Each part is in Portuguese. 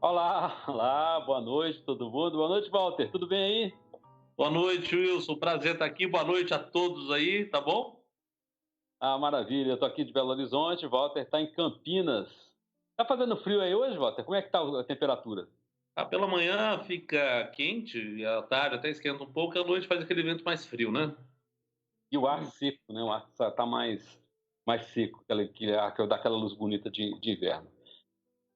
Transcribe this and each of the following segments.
Olá, olá, boa noite todo mundo. Boa noite, Walter. Tudo bem aí? Boa noite, Wilson. Prazer estar aqui. Boa noite a todos aí, tá bom? Ah, maravilha. Eu tô aqui de Belo Horizonte, Walter está em Campinas. Tá fazendo frio aí hoje, Walter? Como é que tá a temperatura? Pela manhã fica quente, e à tarde até esquenta um pouco, e à noite faz aquele vento mais frio, né? E o ar seco, né? O ar tá mais seco, aquele ar que dá aquela luz bonita de inverno.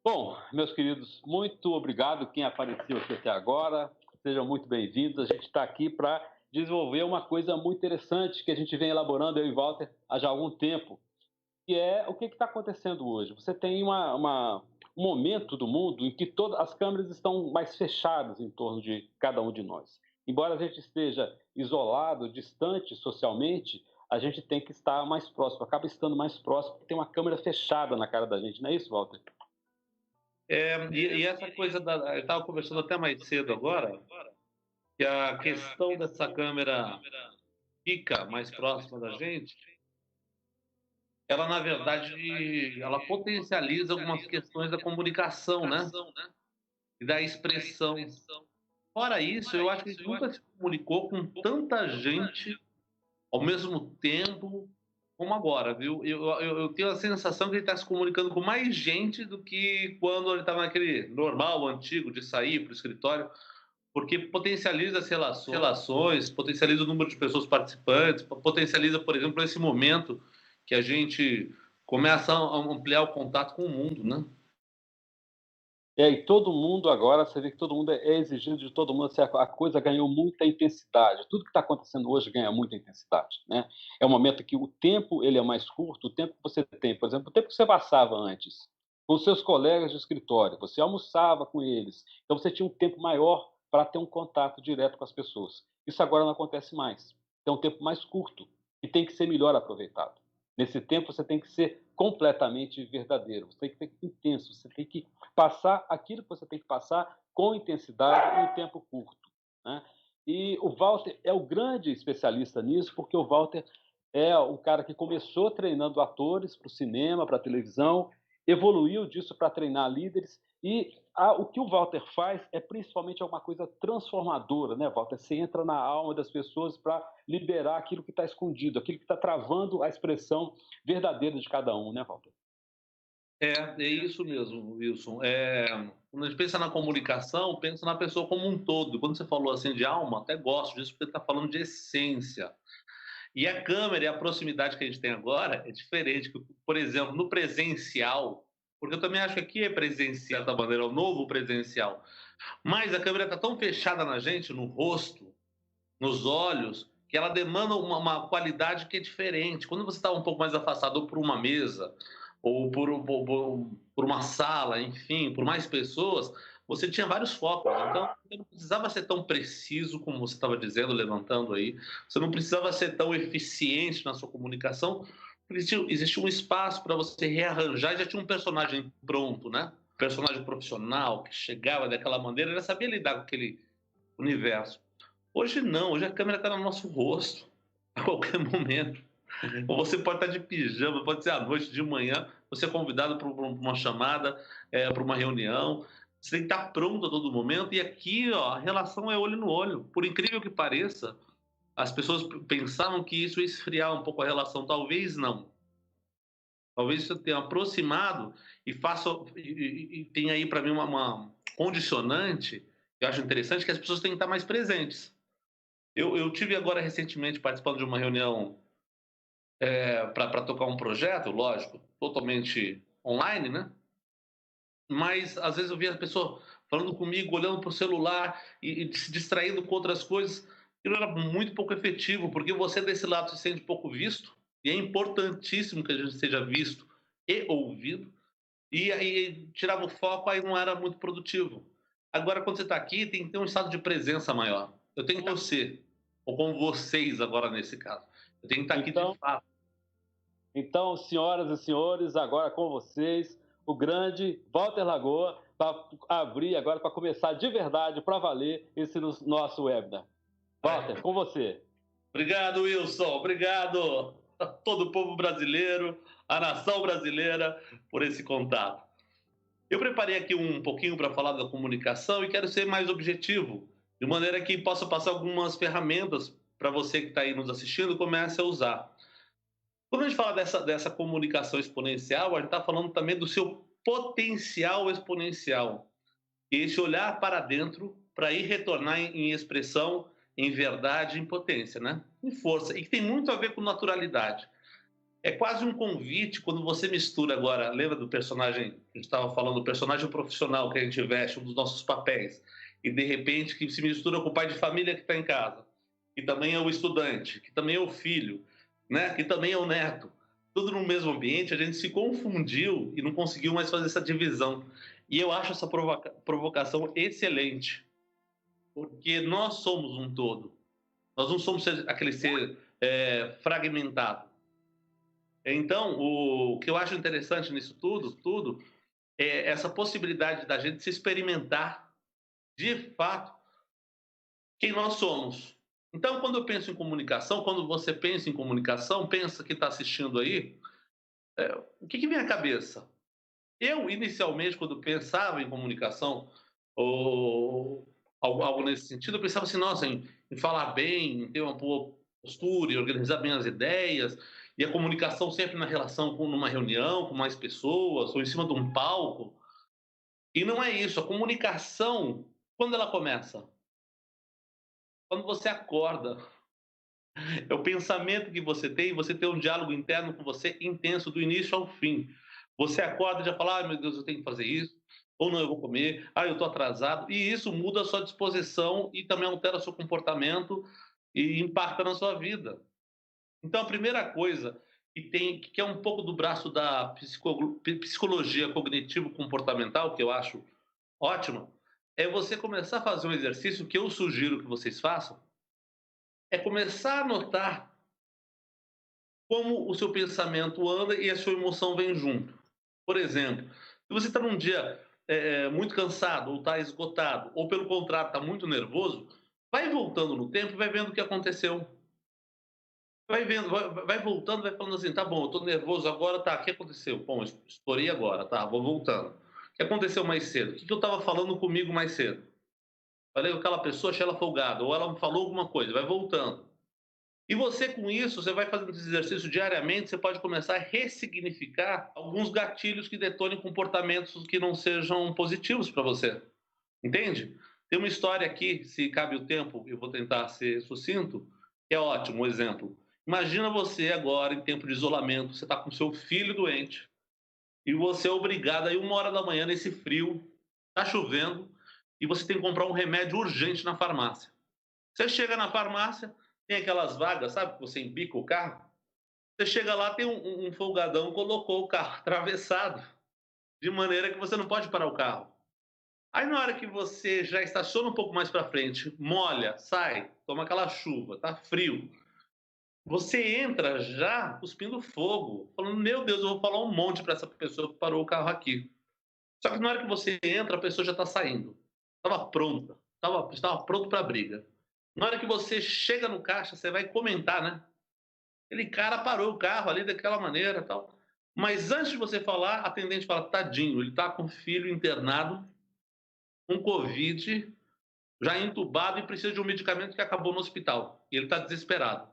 Bom, meus queridos, muito obrigado quem apareceu aqui até agora. Sejam muito bem-vindos. A gente está aqui para desenvolver uma coisa muito interessante que a gente vem elaborando, eu e Walter, há já algum tempo, que é o que está acontecendo hoje. Você tem um momento do mundo em que todas as câmeras estão mais fechadas em torno de cada um de nós. Embora a gente esteja isolado, distante socialmente, a gente tem que estar mais próximo, acaba estando mais próximo, porque tem uma câmera fechada na cara da gente, não é isso, Walter? E essa coisa eu estava conversando até mais cedo agora, que a questão dessa câmera fica mais próxima da gente, ela na verdade, ela potencializa algumas questões da comunicação, né? E da expressão. Fora isso, eu acho que a gente nunca se comunicou com tanta gente ao mesmo tempo como agora, viu? Eu tenho a sensação que ele está se comunicando com mais gente do que quando ele estava naquele normal, antigo, de sair para o escritório, porque potencializa as relações, potencializa o número de pessoas participantes, potencializa, por exemplo, esse momento que a gente começa a ampliar o contato com o mundo, né? E todo mundo agora, você vê que todo mundo é exigido de todo mundo, assim, a coisa ganhou muita intensidade. Tudo que está acontecendo hoje ganha muita intensidade, né? É um momento que o tempo ele é mais curto, o tempo que você tem, por exemplo, o tempo que você passava antes com os seus colegas de escritório, você almoçava com eles, então você tinha um tempo maior para ter um contato direto com as pessoas. Isso agora não acontece mais. É um tempo mais curto e tem que ser melhor aproveitado. Nesse tempo você tem que ser completamente verdadeiro, você tem que ser intenso, você tem que passar aquilo que você tem que passar com intensidade em um tempo curto, né? E o Walter é o grande especialista nisso, porque o Walter é o cara que começou treinando atores para o cinema, para a televisão, evoluiu disso para treinar líderes e o que o Walter faz é principalmente alguma coisa transformadora, né, Walter? Você entra na alma das pessoas para liberar aquilo que está escondido, aquilo que está travando a expressão verdadeira de cada um, né, Walter? É isso mesmo, Wilson. Quando a gente pensa na comunicação, pensa na pessoa como um todo. Quando você falou assim de alma, até gosto disso, porque está falando de essência. E a câmera e a proximidade que a gente tem agora é diferente. Por exemplo, no presencial, porque eu também acho que aqui é presencial, da maneira, é o novo presencial. Mas a câmera está tão fechada na gente, no rosto, nos olhos, que ela demanda uma qualidade que é diferente. Quando você está um pouco mais afastado, ou por uma mesa, ou por uma sala, enfim, por mais pessoas, você tinha vários focos. Então, você não precisava ser tão preciso como você estava dizendo, levantando aí. Você não precisava ser tão eficiente na sua comunicação. Existia um espaço para você rearranjar e já tinha um personagem pronto, né? Um personagem profissional que chegava daquela maneira, ele sabia lidar com aquele universo. Hoje não, hoje a câmera está no nosso rosto, a qualquer momento. Ou você pode estar de pijama, pode ser à noite, de manhã, você é convidado para uma chamada, para uma reunião. Você tem que estar pronto a todo momento. E aqui, ó, a relação é olho no olho. Por incrível que pareça, as pessoas pensavam que isso ia esfriar um pouco a relação. Talvez não. Talvez isso tenha aproximado e faça e tenha aí para mim uma condicionante que eu acho interessante, que as pessoas têm que estar mais presentes. Eu tive agora recentemente participando de uma reunião para tocar um projeto, lógico, totalmente online, né? Mas às vezes eu via a pessoa falando comigo, olhando para o celular e se distraindo com outras coisas. Aquilo era muito pouco efetivo, porque você desse lado se sente pouco visto, e é importantíssimo que a gente seja visto e ouvido, e aí tirava o foco, aí não era muito produtivo. Agora, quando você está aqui, tem que ter um estado de presença maior. Eu tenho que você, ou com vocês agora nesse caso. Eu tenho que estar aqui de Então, fato. então, senhoras e senhores, agora com vocês, o grande Walter Lagoa, para abrir agora, para começar de verdade, para valer, esse nosso webinar. Walter, com você. Obrigado, Wilson. Obrigado a todo o povo brasileiro, a nação brasileira, por esse contato. Eu preparei aqui um pouquinho para falar da comunicação e quero ser mais objetivo, de maneira que possa passar algumas ferramentas para você que está aí nos assistindo comece a usar. Quando a gente fala dessa comunicação exponencial, a gente está falando também do seu potencial exponencial. E esse olhar para dentro para ir retornar em expressão, em verdade, em potência, né? Em força. E que tem muito a ver com naturalidade. É quase um convite quando você mistura agora, lembra do personagem, a gente estava falando, do personagem profissional que a gente veste, um dos nossos papéis, e de repente que se mistura com o pai de família que está em casa, que também é o estudante, que também é o filho, né? Que também é o neto. Tudo no mesmo ambiente, a gente se confundiu e não conseguiu mais fazer essa divisão. E eu acho essa provocação excelente, porque nós somos um todo. Nós não somos aquele ser fragmentado. Então, o que eu acho interessante nisso tudo é essa possibilidade da gente se experimentar de fato quem nós somos. Então, quando eu penso em comunicação, quando você pensa em comunicação, pensa que está assistindo aí, o que vem à cabeça? Eu, inicialmente, quando pensava em comunicação, ou algo nesse sentido, eu pensava assim, nossa, em falar bem, em ter uma boa postura, em organizar bem as ideias, e a comunicação sempre na relação com numa reunião, com mais pessoas, ou em cima de um palco. E não é isso. A comunicação, quando ela começa? Quando você acorda. É o pensamento que você tem um diálogo interno com você intenso, do início ao fim. Você acorda e já fala, ai meu Deus, eu tenho que fazer isso, ou não, eu vou comer, eu estou atrasado, e isso muda a sua disposição e também altera o seu comportamento e impacta na sua vida. Então, a primeira coisa que é um pouco do braço da psicologia cognitivo-comportamental, que eu acho ótima, é você começar a fazer um exercício que eu sugiro que vocês façam, é começar a notar como o seu pensamento anda e a sua emoção vem junto. Por exemplo, se você está num dia muito cansado, ou está esgotado, ou pelo contrário, está muito nervoso, vai voltando no tempo e vai vendo o que aconteceu. Vai vendo, vai voltando, vai falando assim, tá bom, eu estou nervoso agora, tá, o que aconteceu? Bom, estourei agora, tá, vou voltando. O que aconteceu mais cedo? O que eu estava falando comigo mais cedo? Falei com aquela pessoa, achei ela folgada, ou ela me falou alguma coisa, vai voltando. E você, com isso, você vai fazendo esse exercício diariamente, você pode começar a ressignificar alguns gatilhos que detonem comportamentos que não sejam positivos para você. Entende? Tem uma história aqui, se cabe o tempo, eu vou tentar ser sucinto, que é ótimo, um exemplo. Imagina você agora, em tempo de isolamento, você está com seu filho doente, e você é obrigado a ir 1 hora da manhã nesse frio, está chovendo, e você tem que comprar um remédio urgente na farmácia. Você chega na farmácia, tem aquelas vagas, sabe, que você embica o carro. Você chega lá, tem um folgadão, colocou o carro atravessado, de maneira que você não pode parar o carro. Aí na hora que você já estaciona um pouco mais para frente, molha, sai, toma aquela chuva, tá frio. Você entra já cuspindo fogo, falando, meu Deus, eu vou falar um monte para essa pessoa que parou o carro aqui. Só que na hora que você entra, a pessoa já está saindo. Estava pronta, estava pronto para a briga. Na hora que você chega no caixa, você vai comentar, né? Aquele cara parou o carro ali daquela maneira, tal. Mas antes de você falar, a atendente fala: tadinho, ele está com o filho internado, com Covid, já entubado e precisa de um medicamento que acabou no hospital. E ele está desesperado.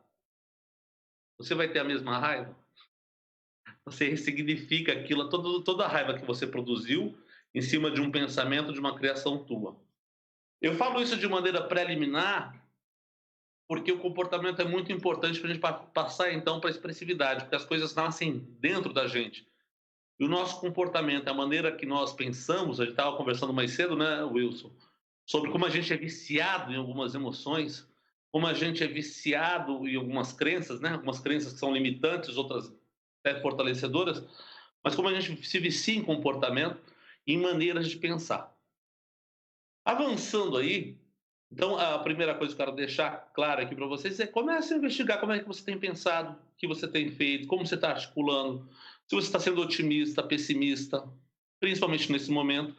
Você vai ter a mesma raiva? Você ressignifica aquilo, toda a raiva que você produziu em cima de um pensamento, de uma criação tua. Eu falo isso de maneira preliminar, porque o comportamento é muito importante para a gente passar, então, para a expressividade, porque as coisas nascem dentro da gente. E o nosso comportamento, a maneira que nós pensamos, a gente estava conversando mais cedo, né, Wilson, sobre como a gente é viciado em algumas emoções, como a gente é viciado em algumas crenças, né? Algumas crenças que são limitantes, outras até fortalecedoras, mas como a gente se vicia em comportamento, em maneiras de pensar. Avançando aí, então a primeira coisa que eu quero deixar claro aqui para vocês é comece a investigar como é que você tem pensado, o que você tem feito, como você está articulando, se você está sendo otimista, pessimista, principalmente nesse momento,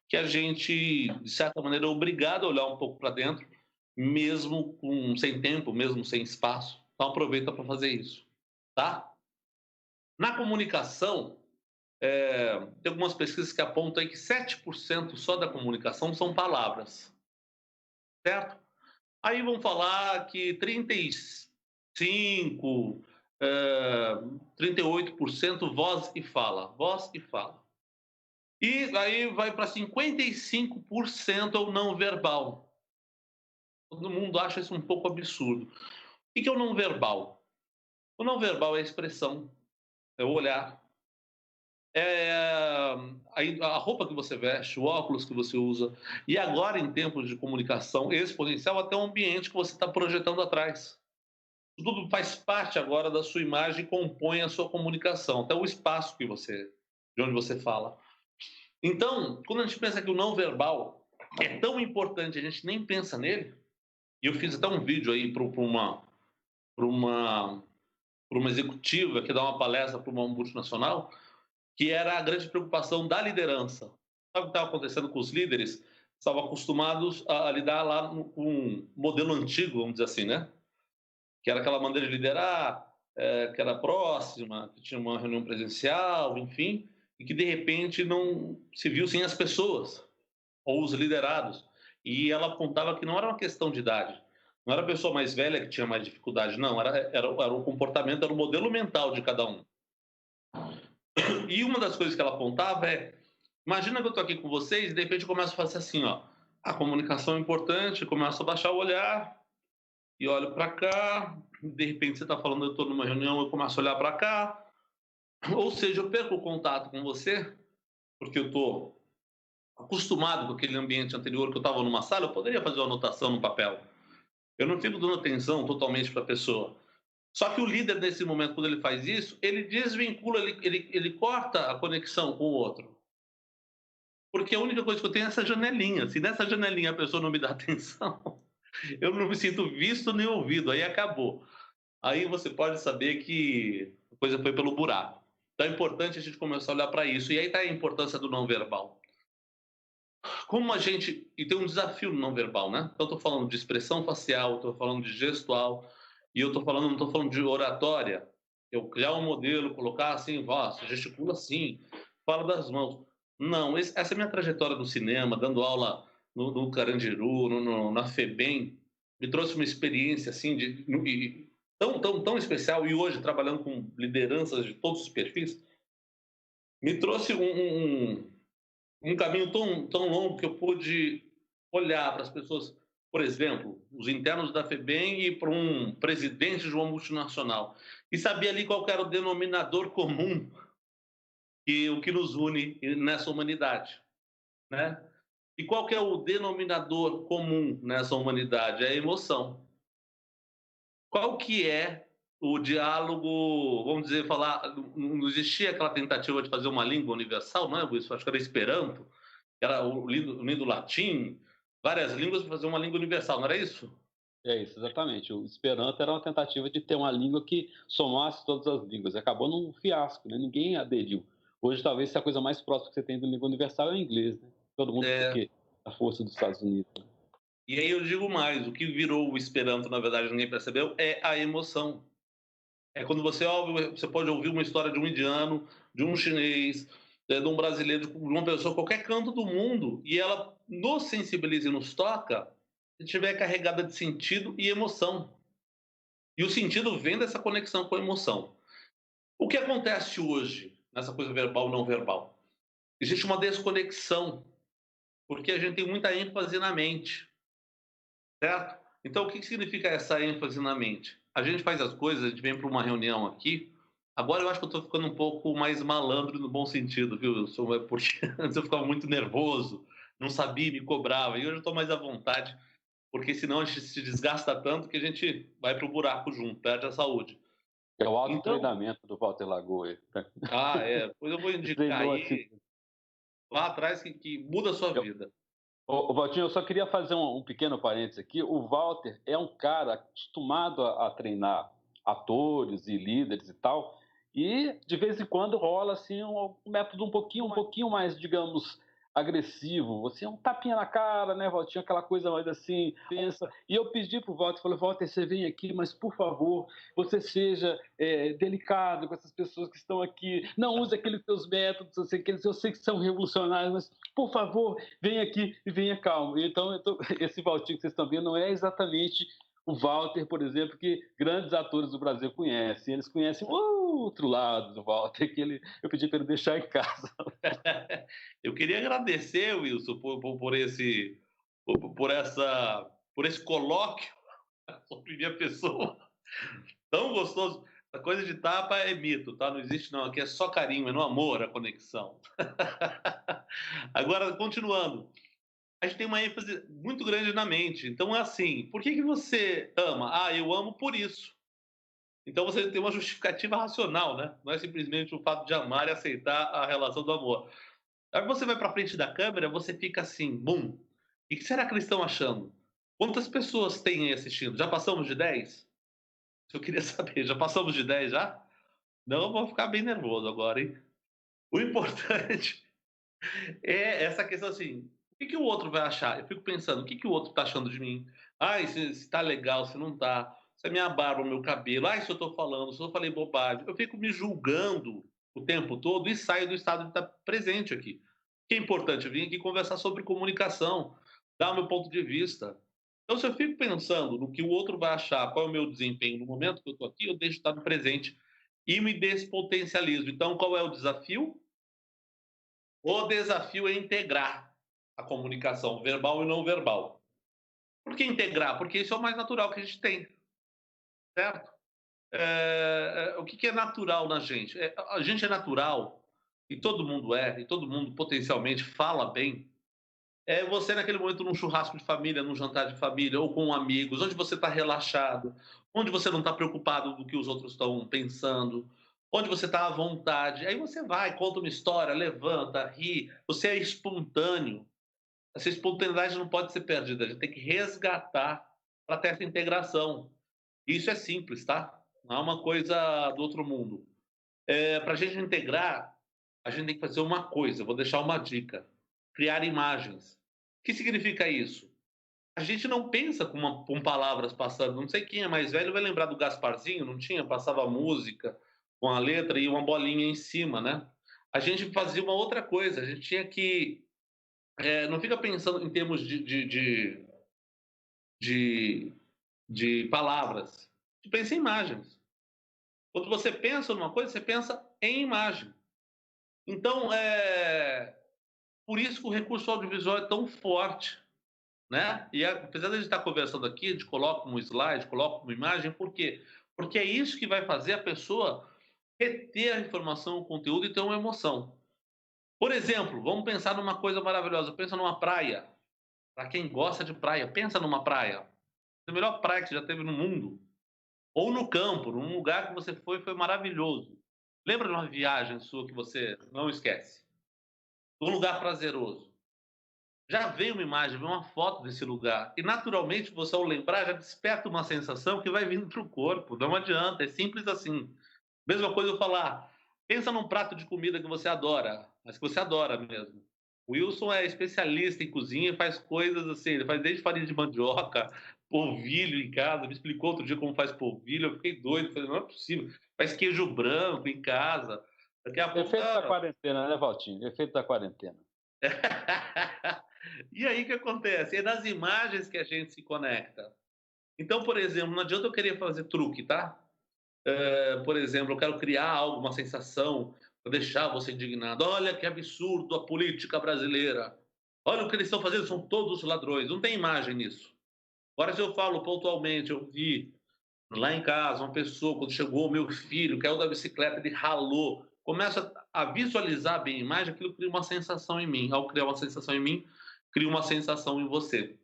que a gente, de certa maneira, é obrigado a olhar um pouco para dentro, mesmo sem tempo, mesmo sem espaço. Então aproveita para fazer isso, tá? Na comunicação, tem algumas pesquisas que apontam aí que 7% só da comunicação são palavras, certo? Aí vão falar que 35, 38% voz e fala, voz e fala. E aí vai para 55% o não verbal. Todo mundo acha isso um pouco absurdo. O que é o não verbal? O não verbal é a expressão, é o olhar, é a roupa que você veste, o óculos que você usa. E agora, em tempos de comunicação exponencial, até o ambiente que você está projetando atrás. Tudo faz parte agora da sua imagem e compõe a sua comunicação, até o espaço de onde você fala. Então, quando a gente pensa que o não verbal é tão importante, a gente nem pensa nele. E eu fiz até um vídeo aí para pra uma, uma executiva que dá uma palestra para uma multinacional, que era a grande preocupação da liderança. Sabe o que estava acontecendo com os líderes? Estavam acostumados a lidar lá com um modelo antigo, vamos dizer assim, né? Que era aquela maneira de liderar, que era próxima, que tinha uma reunião presencial, enfim, e que de repente não se viu sem as pessoas ou os liderados. E ela apontava que não era uma questão de idade, não era a pessoa mais velha que tinha mais dificuldade, não, era o comportamento, era o modelo mental de cada um. E uma das coisas que ela apontava é: imagina que eu estou aqui com vocês e de repente eu começo a fazer assim, ó, a comunicação é importante, começo a baixar o olhar e olho para cá, de repente você está falando, eu estou numa reunião, eu começo a olhar para cá, ou seja, eu perco o contato com você, porque eu estou acostumado com aquele ambiente anterior que eu estava numa sala, eu poderia fazer uma anotação no papel. Eu não fico dando atenção totalmente para a pessoa. Só que o líder, nesse momento, quando ele faz isso, ele desvincula, ele corta a conexão com o outro. Porque a única coisa que eu tenho é essa janelinha. Se nessa janelinha a pessoa não me dá atenção, eu não me sinto visto nem ouvido. Aí acabou. Aí você pode saber que a coisa foi pelo buraco. Então é importante a gente começar a olhar para isso. E aí está a importância do não verbal. Como a gente. E tem um desafio no não verbal, né? Então, eu estou falando de expressão facial, estou falando de gestual, e eu estou falando, não estou falando de oratória. Eu criar um modelo, colocar assim, voz, gesticula assim, fala das mãos. Não, essa é a minha trajetória no cinema, dando aula no Carandiru, na FEBEM, me trouxe uma experiência assim, tão especial, e hoje trabalhando com lideranças de todos os perfis, me trouxe um caminho tão longo que eu pude olhar para as pessoas, por exemplo, os internos da FEBEM e para um presidente de uma multinacional, e saber ali qual era o denominador comum e o que nos une nessa humanidade, né? E qual que é o denominador comum nessa humanidade? É a emoção. Qual que é o diálogo, vamos dizer, falar, não existia aquela tentativa de fazer uma língua universal, não é? Isso acho que era Esperanto, era o lindo latim, várias línguas para fazer uma língua universal, não era isso? É isso, exatamente. O Esperanto era uma tentativa de ter uma língua que somasse todas as línguas. Acabou num fiasco, né? Ninguém aderiu. Hoje, talvez, a coisa mais próxima que você tem da língua universal é o inglês, né? Todo mundo, É, porque a força dos Estados Unidos. Né? e aí eu digo mais, o que virou o Esperanto, na verdade, ninguém percebeu, é a emoção. É quando você ouve, você pode ouvir uma história de um indiano, de um chinês, de um brasileiro, de uma pessoa, qualquer canto do mundo, e ela nos sensibiliza e nos toca, se estiver carregada de sentido e emoção. E o sentido vem dessa conexão com a emoção. O que acontece hoje nessa coisa verbal não verbal? Existe uma desconexão, porque a gente tem muita ênfase na mente, certo? Então, o que significa essa ênfase na mente? A gente faz as coisas, a gente vem para uma reunião aqui, Agora eu acho que eu estou ficando um pouco mais malandro no bom sentido, viu, Wilson? É porque antes eu ficava muito nervoso, não sabia, me cobrava. E hoje eu estou mais à vontade, porque senão a gente se desgasta tanto que a gente vai para o buraco junto, perde a saúde. É o Então, autotreinamento do Walter Lagoa. pois eu vou indicar Treinou assim. aí, lá atrás, que muda a sua Eu, vida. Valtinho, eu só queria fazer um pequeno parênteses aqui. O Walter é um cara acostumado a treinar atores e líderes e tal, e de vez em quando rola assim um método um pouquinho mais, digamos, agressivo. Assim, um tapinha na cara, né, Valtinho? Aquela coisa mais assim, pensa. E eu pedi para o Walter, falei, Walter, você vem aqui, mas por favor, você seja delicado com essas pessoas que estão aqui. Não use aqueles seus métodos, eu sei que são revolucionários, mas por favor, vem aqui e venha calmo. Então, esse Valtinho que vocês estão vendo não é exatamente o Walter, por exemplo, que grandes atores do Brasil conhecem. Eles conhecem o outro lado do Walter, eu pedi para ele deixar em casa. Eu queria agradecer, Wilson, por esse colóquio sobre minha pessoa. Tão gostoso. A coisa de tapa é mito, tá? Não existe não. Aqui é só carinho, é no amor a conexão. Agora, continuando. A gente tem uma ênfase muito grande na mente. Então é assim, por que você ama? Ah, eu amo por isso. Então você tem uma justificativa racional, né? Não é simplesmente o fato de amar e aceitar a relação do amor. Aí você vai para frente da câmera, você fica assim, bum. E o que será que eles estão achando? Quantas pessoas tem aí assistindo? Já passamos de 10? Eu queria saber, já passamos de 10 já? Não, eu vou ficar bem nervoso agora, hein? O importante é essa questão assim, o que o outro vai achar? Eu fico pensando, o que o outro tá achando de mim? Ai, se tá legal, se não tá, se é minha barba, o meu cabelo, ai, se eu tô falando, se eu falei bobagem. Eu fico me julgando o tempo todo e saio do estado de estar presente aqui. O que é importante? Eu vim aqui conversar sobre comunicação, dar o meu ponto de vista. Então, se eu fico pensando no que o outro vai achar, qual é o meu desempenho no momento que eu estou aqui, eu deixo de estar no presente e me despotencializo. Então, qual é o desafio? O desafio é integrar a comunicação verbal e não verbal. Por que integrar? Porque isso é o mais natural que a gente tem, certo? O que é natural na gente? A gente é natural, e todo mundo é, e todo mundo potencialmente fala bem. É você naquele momento num churrasco de família, num jantar de família, ou com amigos, onde você está relaxado, onde você não está preocupado do que os outros estão pensando, onde você está à vontade. Aí você vai, conta uma história, levanta, ri, você é espontâneo. Essa espontaneidade não pode ser perdida, a gente tem que resgatar para ter essa integração. E isso é simples, tá? Não é uma coisa do outro mundo. Para a gente integrar, a gente tem que fazer uma coisa, vou deixar uma dica: criar imagens. O que significa isso? A gente não pensa com palavras passando. Não sei quem é mais velho vai lembrar do Gasparzinho, não tinha? Passava música com a letra e uma bolinha em cima, né? A gente fazia uma outra coisa, a gente tinha que. Não fica pensando em termos de, de palavras, você pensa em imagens. Quando você pensa numa coisa, você pensa em imagem. Então, por isso que o recurso audiovisual é tão forte, né? E apesar de a gente estar conversando aqui, a gente coloca um slide, coloca uma imagem, por quê? Porque é isso que vai fazer a pessoa reter a informação, o conteúdo e ter uma emoção. Por exemplo, vamos pensar numa coisa maravilhosa. Pensa numa praia. Para quem gosta de praia, pensa numa praia. A melhor praia que você já teve no mundo. Ou no campo, num lugar que você foi maravilhoso. Lembra de uma viagem sua que você não esquece? Um lugar prazeroso. Já veio uma imagem, veio uma foto desse lugar. E naturalmente, você ao lembrar, já desperta uma sensação que vai vindo para o corpo. Não adianta, é simples assim. Mesma coisa eu falar, pensa num prato de comida que você adora, mas que você adora mesmo. O Wilson é especialista em cozinha e faz coisas assim, ele faz desde farinha de mandioca, polvilho em casa, me explicou outro dia como faz polvilho, eu fiquei doido, falei, não é possível. Faz queijo branco em casa. Daqui a pouco Efeito da tá... quarentena, né, Valtinho? Efeito da quarentena. E aí o que acontece? É nas imagens que a gente se conecta. Então, por exemplo, não adianta eu querer fazer truque, tá? Por exemplo, eu quero criar algo, uma sensação, para deixar você indignado. Olha que absurdo a política brasileira. Olha o que eles estão fazendo, são todos ladrões. Não tem imagem nisso. Agora, se eu falo pontualmente, eu vi Lá em casa, uma pessoa, quando chegou, meu filho, caiu da bicicleta, ele ralou. Começa a visualizar bem a imagem, aquilo cria uma sensação em mim. Ao criar uma sensação em mim, cria uma sensação em você,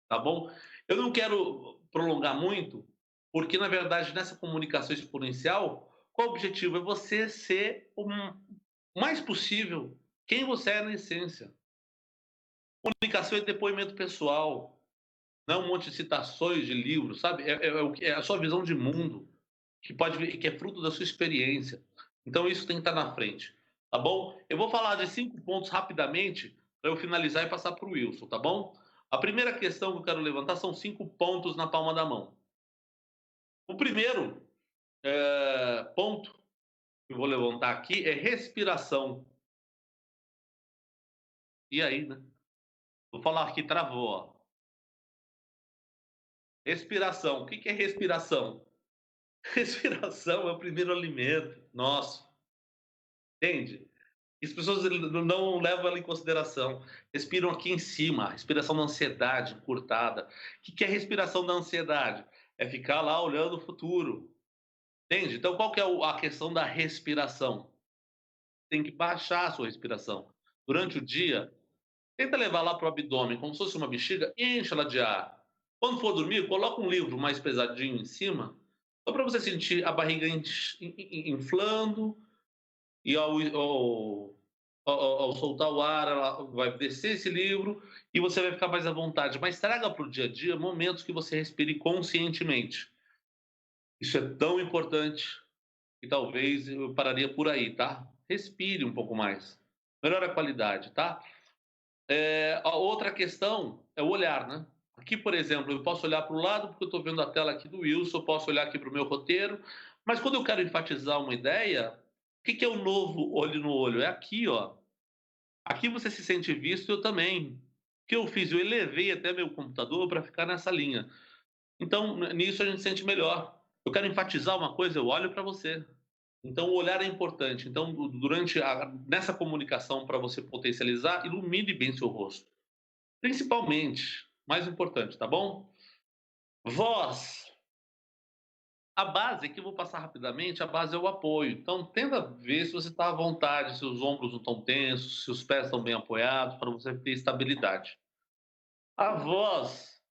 tá bom? Eu não quero prolongar muito, porque na verdade nessa comunicação exponencial, qual o objetivo? É você ser o mais possível quem você é na essência. Comunicação é depoimento pessoal, não é um monte de citações de livros, sabe? É a sua visão de mundo, que é fruto da sua experiência. Então isso tem que estar na frente, tá bom? Eu vou falar de 5 pontos rapidamente para eu finalizar e passar para o Wilson, tá bom? A primeira questão que eu quero levantar são 5 pontos na palma da mão. O primeiro ponto que eu vou levantar aqui é respiração. E aí, né? Vou falar aqui, travou, ó. Respiração. O que é respiração? Respiração é o primeiro alimento nosso, entende? As pessoas não levam ela em consideração. Respiram aqui em cima, a respiração da ansiedade encurtada. O que é a respiração da ansiedade? É ficar lá olhando o futuro, entende? Então, qual que é a questão da respiração? Tem que baixar a sua respiração. Durante o dia, tenta levar lá para o abdômen, como se fosse uma bexiga, enche ela de ar. Quando for dormir, coloca um livro mais pesadinho em cima, só para você sentir a barriga inflando e ao soltar o ar, ela vai descer esse livro e você vai ficar mais à vontade. Mas traga para o dia a dia momentos que você respire conscientemente. Isso é tão importante que talvez eu pararia por aí, tá? Respire um pouco mais. Melhora a qualidade, tá? A outra questão é o olhar, né? Aqui, por exemplo, eu posso olhar para o lado porque eu estou vendo a tela aqui do Wilson, eu posso olhar aqui para o meu roteiro, mas quando eu quero enfatizar uma ideia, o que é o novo olho no olho? É aqui, ó. Aqui você se sente visto, eu também. O que eu fiz? Eu elevei até meu computador para ficar nessa linha. Então, nisso a gente sente melhor. Eu quero enfatizar uma coisa, eu olho para você. Então, o olhar é importante. Então, nessa comunicação, para você potencializar, ilumine bem seu rosto. Principalmente, mais importante, tá bom? Voz. A base, aqui eu vou passar rapidamente, a base é o apoio. Então, tenta ver se você está à vontade, se os ombros não estão tensos, se os pés estão bem apoiados, para você ter estabilidade. A voz,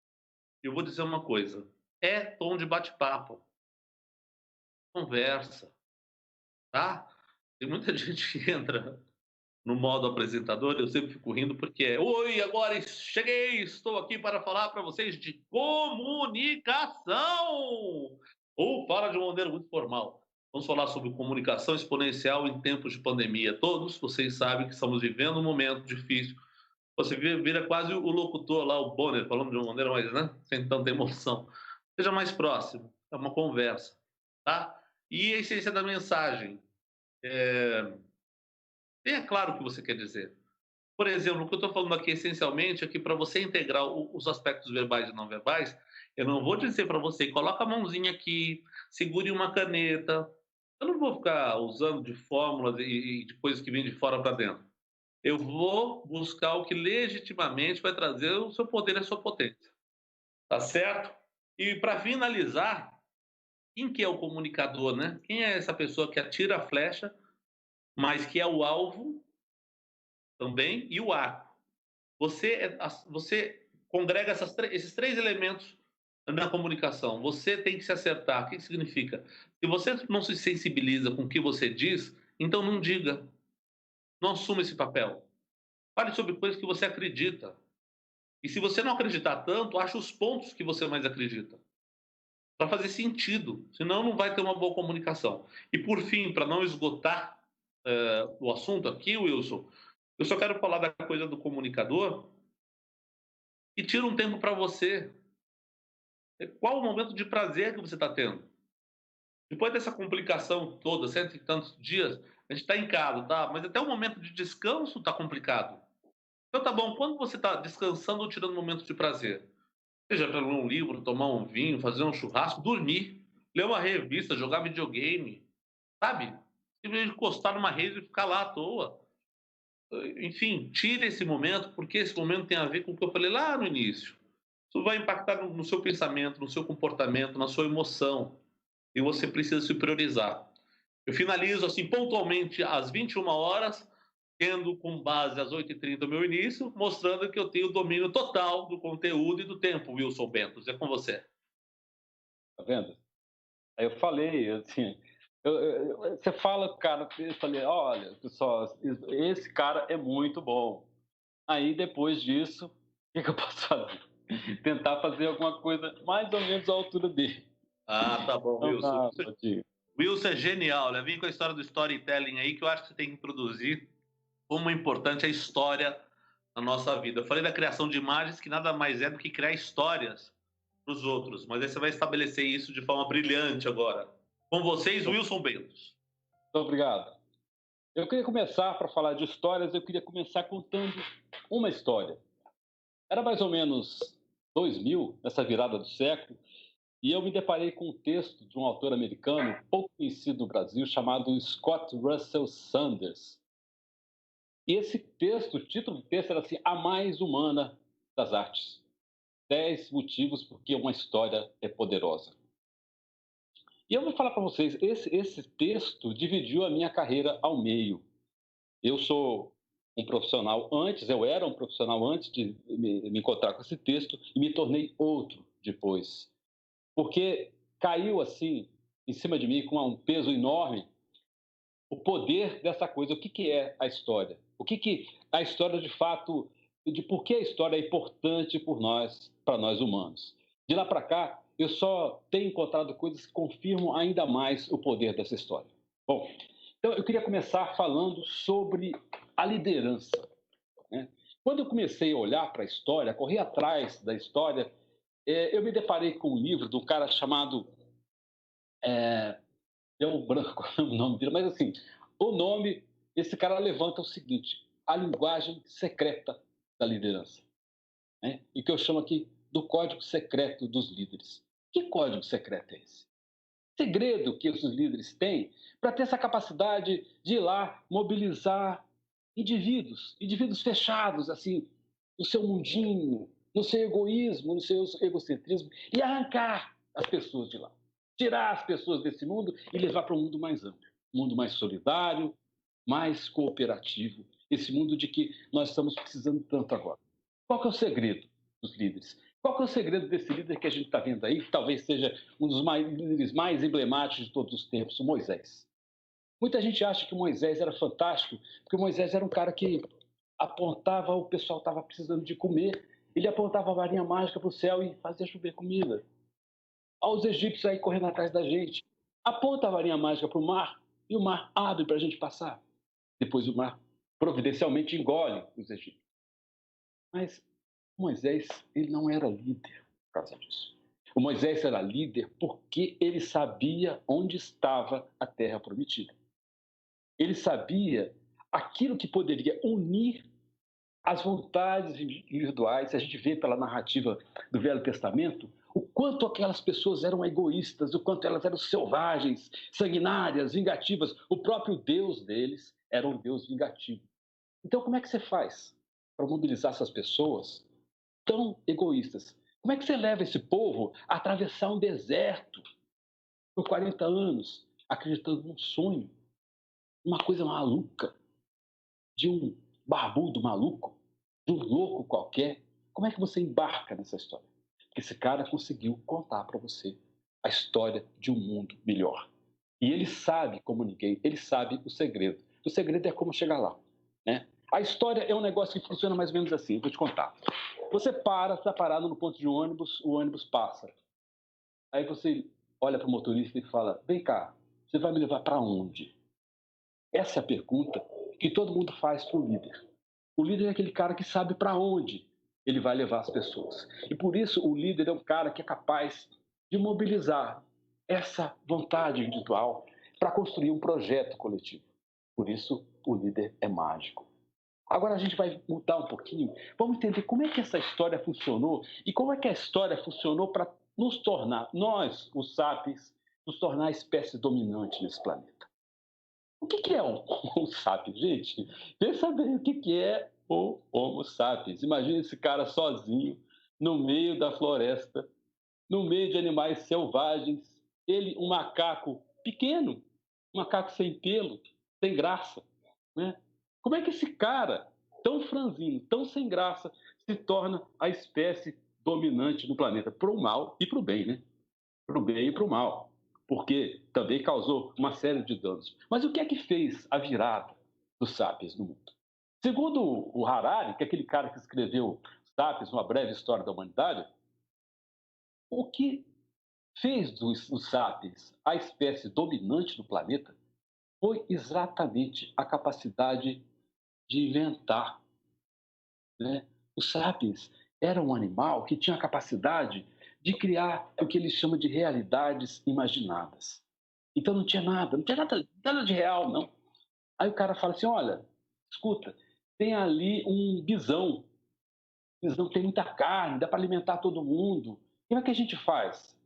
eu vou dizer uma coisa, é tom de bate-papo, conversa, tá? Tem muita gente que entra no modo apresentador, eu sempre fico rindo porque é: oi, agora cheguei, estou aqui para falar para vocês de comunicação. Ou fala de uma maneira muito formal. Vamos falar sobre comunicação exponencial em tempos de pandemia. Todos vocês sabem que estamos vivendo um momento difícil. Você vira quase o locutor lá, o Bonner, falando de uma maneira mais, né, sem tanta emoção. Seja mais próximo, é uma conversa, tá? E a essência da mensagem. Tenha claro o que você quer dizer. Por exemplo, o que eu estou falando aqui essencialmente é que para você integrar os aspectos verbais e não verbais, eu não vou dizer para você, coloca a mãozinha aqui, segure uma caneta. Eu não vou ficar usando de fórmulas e de coisas que vêm de fora para dentro. Eu vou buscar o que legitimamente vai trazer o seu poder e a sua potência. Tá certo? E para finalizar, quem que é o comunicador, né? Quem é essa pessoa que atira a flecha, mas que é o alvo também e o arco? Você congrega esses 3 elementos na comunicação. Você tem que se acertar. O que significa? Se você não se sensibiliza com o que você diz, então não diga. Não assuma esse papel. Fale sobre coisas que você acredita. E se você não acreditar tanto, ache os pontos que você mais acredita. Para fazer sentido. Senão não vai ter uma boa comunicação. E por fim, para não esgotar o assunto aqui, Wilson, eu só quero falar da coisa do comunicador e tira um tempo para você. Qual o momento de prazer que você está tendo? Depois dessa complicação toda, cento e tantos dias, a gente está em casa, tá? Mas até o momento de descanso está complicado. Então tá bom, quando você está descansando ou tirando momentos de prazer? Seja para ler um livro, tomar um vinho, fazer um churrasco, dormir, ler uma revista, jogar videogame, sabe? Simplesmente encostar numa rede e ficar lá à toa. Enfim, tire esse momento, porque esse momento tem a ver com o que eu falei lá no início. Isso vai impactar no seu pensamento, no seu comportamento, na sua emoção, e você precisa se priorizar. Eu finalizo assim pontualmente às 21 horas, tendo com base às 8h30 o meu início, mostrando que eu tenho domínio total do conteúdo e do tempo, Wilson Bento. É com você. Tá vendo? Aí eu falei, assim, você fala, cara, eu falei, olha, pessoal, esse cara é muito bom. Aí depois disso, o que, que eu posso fazer? Tentar fazer alguma coisa mais ou menos à altura dele. Ah, tá bom, Não Wilson. dá, Tadinho. Wilson é genial, né? Vim com a história do storytelling aí, que eu acho que você tem que introduzir como é importante a história na nossa vida. Eu falei da criação de imagens, que nada mais é do que criar histórias para os outros, mas aí você vai estabelecer isso de forma brilhante agora. Com vocês, Wilson Bentos. Muito obrigado. Eu queria começar, para falar de histórias, eu queria começar contando uma história. Era mais ou menos 2000, nessa virada do século, e eu me deparei com um texto de um autor americano pouco conhecido no Brasil, chamado Scott Russell Sanders. E esse texto, o título do texto era assim: A Mais Humana das Artes. 10 motivos por que uma história é poderosa. E eu vou falar para vocês, esse texto dividiu a minha carreira ao meio. Eu sou um profissional antes, eu era um profissional antes de me encontrar com esse texto e me tornei outro depois. Porque caiu assim em cima de mim com um peso enorme o poder dessa coisa. O que, que é a história? O que, que a história de fato, de por que a história é importante por nós, para nós humanos. De lá para cá, eu só tenho encontrado coisas que confirmam ainda mais o poder dessa história. Bom, então eu queria começar falando sobre a liderança. Né? Quando eu comecei a olhar para a história, correr atrás da história, eu me deparei com um livro de um cara chamado deu um branco o nome dele, mas assim, o nome, esse cara levanta o seguinte: a linguagem secreta da liderança, né? E que eu chamo aqui do código secreto dos líderes. Que código secreto é esse? Segredo que os líderes têm para ter essa capacidade de ir lá mobilizar indivíduos fechados, assim, no seu mundinho, no seu egoísmo, no seu egocentrismo, e arrancar as pessoas de lá. Tirar as pessoas desse mundo e levar para um mundo mais amplo, um mundo mais solidário, mais cooperativo, esse mundo de que nós estamos precisando tanto agora. Qual que é o segredo dos líderes? Qual que é o segredo desse líder que a gente está vendo aí, que talvez seja um dos líderes mais emblemáticos de todos os tempos, o Moisés? Muita gente acha que o Moisés era fantástico, porque o Moisés era um cara que apontava, o pessoal estava precisando de comer, ele apontava a varinha mágica para o céu e fazia chover comida. Aos egípcios aí correndo atrás da gente. Aponta a varinha mágica para o mar e o mar abre para a gente passar. Depois o mar providencialmente engole os egípcios. Mas Moisés, ele não era líder por causa disso. O Moisés era líder porque ele sabia onde estava a terra prometida. Ele sabia aquilo que poderia unir as vontades individuais. A gente vê pela narrativa do Velho Testamento o quanto aquelas pessoas eram egoístas, o quanto elas eram selvagens, sanguinárias, vingativas. O próprio Deus deles era um Deus vingativo. Então, como é que você faz para mobilizar essas pessoas tão egoístas? Como é que você leva esse povo a atravessar um deserto por 40 anos, acreditando num sonho, uma coisa maluca, de um barbudo maluco, de um louco qualquer? Como é que você embarca nessa história? Porque esse cara conseguiu contar para você a história de um mundo melhor. E ele sabe como ninguém, ele sabe o segredo. O segredo é como chegar lá, né? A história é um negócio que funciona mais ou menos assim, vou te contar. Você está parado no ponto de ônibus, o ônibus passa. Aí você olha para o motorista e fala: vem cá, você vai me levar para onde? Essa é a pergunta que todo mundo faz para o líder. O líder é aquele cara que sabe para onde ele vai levar as pessoas. E por isso o líder é um cara que é capaz de mobilizar essa vontade individual para construir um projeto coletivo. Por isso o líder é mágico. Agora a gente vai mudar um pouquinho, vamos entender como é que essa história funcionou e como é que a história funcionou para nos tornar, nós, os sapiens, nos tornar a espécie dominante nesse planeta. O que é um sapiens, gente? Pensa bem o que é o Homo sapiens. Imagina esse cara sozinho no meio da floresta, no meio de animais selvagens. Ele, um macaco pequeno, um macaco sem pelo, sem graça, né? Como é que esse cara, tão franzino, tão sem graça, se torna a espécie dominante no planeta? Para o mal e para o bem, né? Para o bem e para o mal, porque também causou uma série de danos. Mas o que é que fez a virada dos sapiens no mundo? Segundo o Harari, que é aquele cara que escreveu Sapiens, uma breve história da humanidade, o que fez dos sapiens a espécie dominante do planeta foi exatamente a capacidade de inventar, né? Os sapiens era um animal que tinha a capacidade de criar o que eles chamam de realidades imaginadas. Então não tinha nada, não tinha nada de real, não. Aí o cara fala assim: olha, escuta, tem ali um bisão, o bisão tem muita carne, dá para alimentar todo mundo. Como é que a gente faz?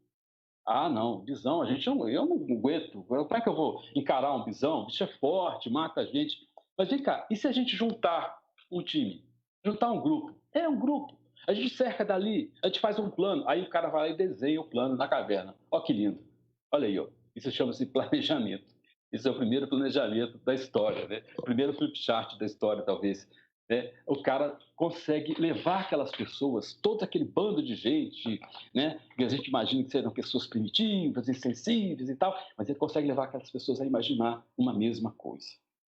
Ah, não, bisão, a gente não, eu não aguento. Como é que eu vou encarar um bisão? O bicho é forte, mata a gente. Mas vem cá, e se a gente juntar um time? Juntar um grupo? É um grupo. A gente cerca dali, a gente faz um plano. Aí o cara vai lá e desenha o plano na caverna. Ó que lindo. Olha aí, ó. Isso chama-se planejamento. Isso é o primeiro planejamento da história, né? O primeiro flip chart da história, talvez. Né? O cara consegue levar aquelas pessoas, todo aquele bando de gente, né? Que a gente imagina que serão pessoas primitivas, insensíveis e tal, mas ele consegue levar aquelas pessoas a imaginar uma mesma coisa,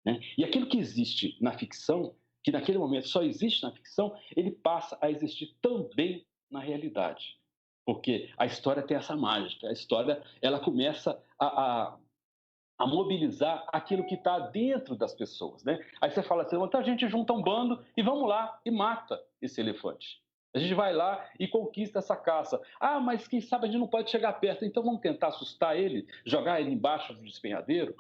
né? E aquilo que existe na ficção, que naquele momento só existe na ficção, ele passa a existir também na realidade. Porque a história tem essa mágica, a história ela começa a mobilizar aquilo que está dentro das pessoas, né? Aí você fala assim, então a gente junta um bando e vamos lá e mata esse elefante. A gente vai lá e conquista essa caça. Ah, mas quem sabe a gente não pode chegar perto, então vamos tentar assustar ele, jogar ele embaixo do despenhadeiro?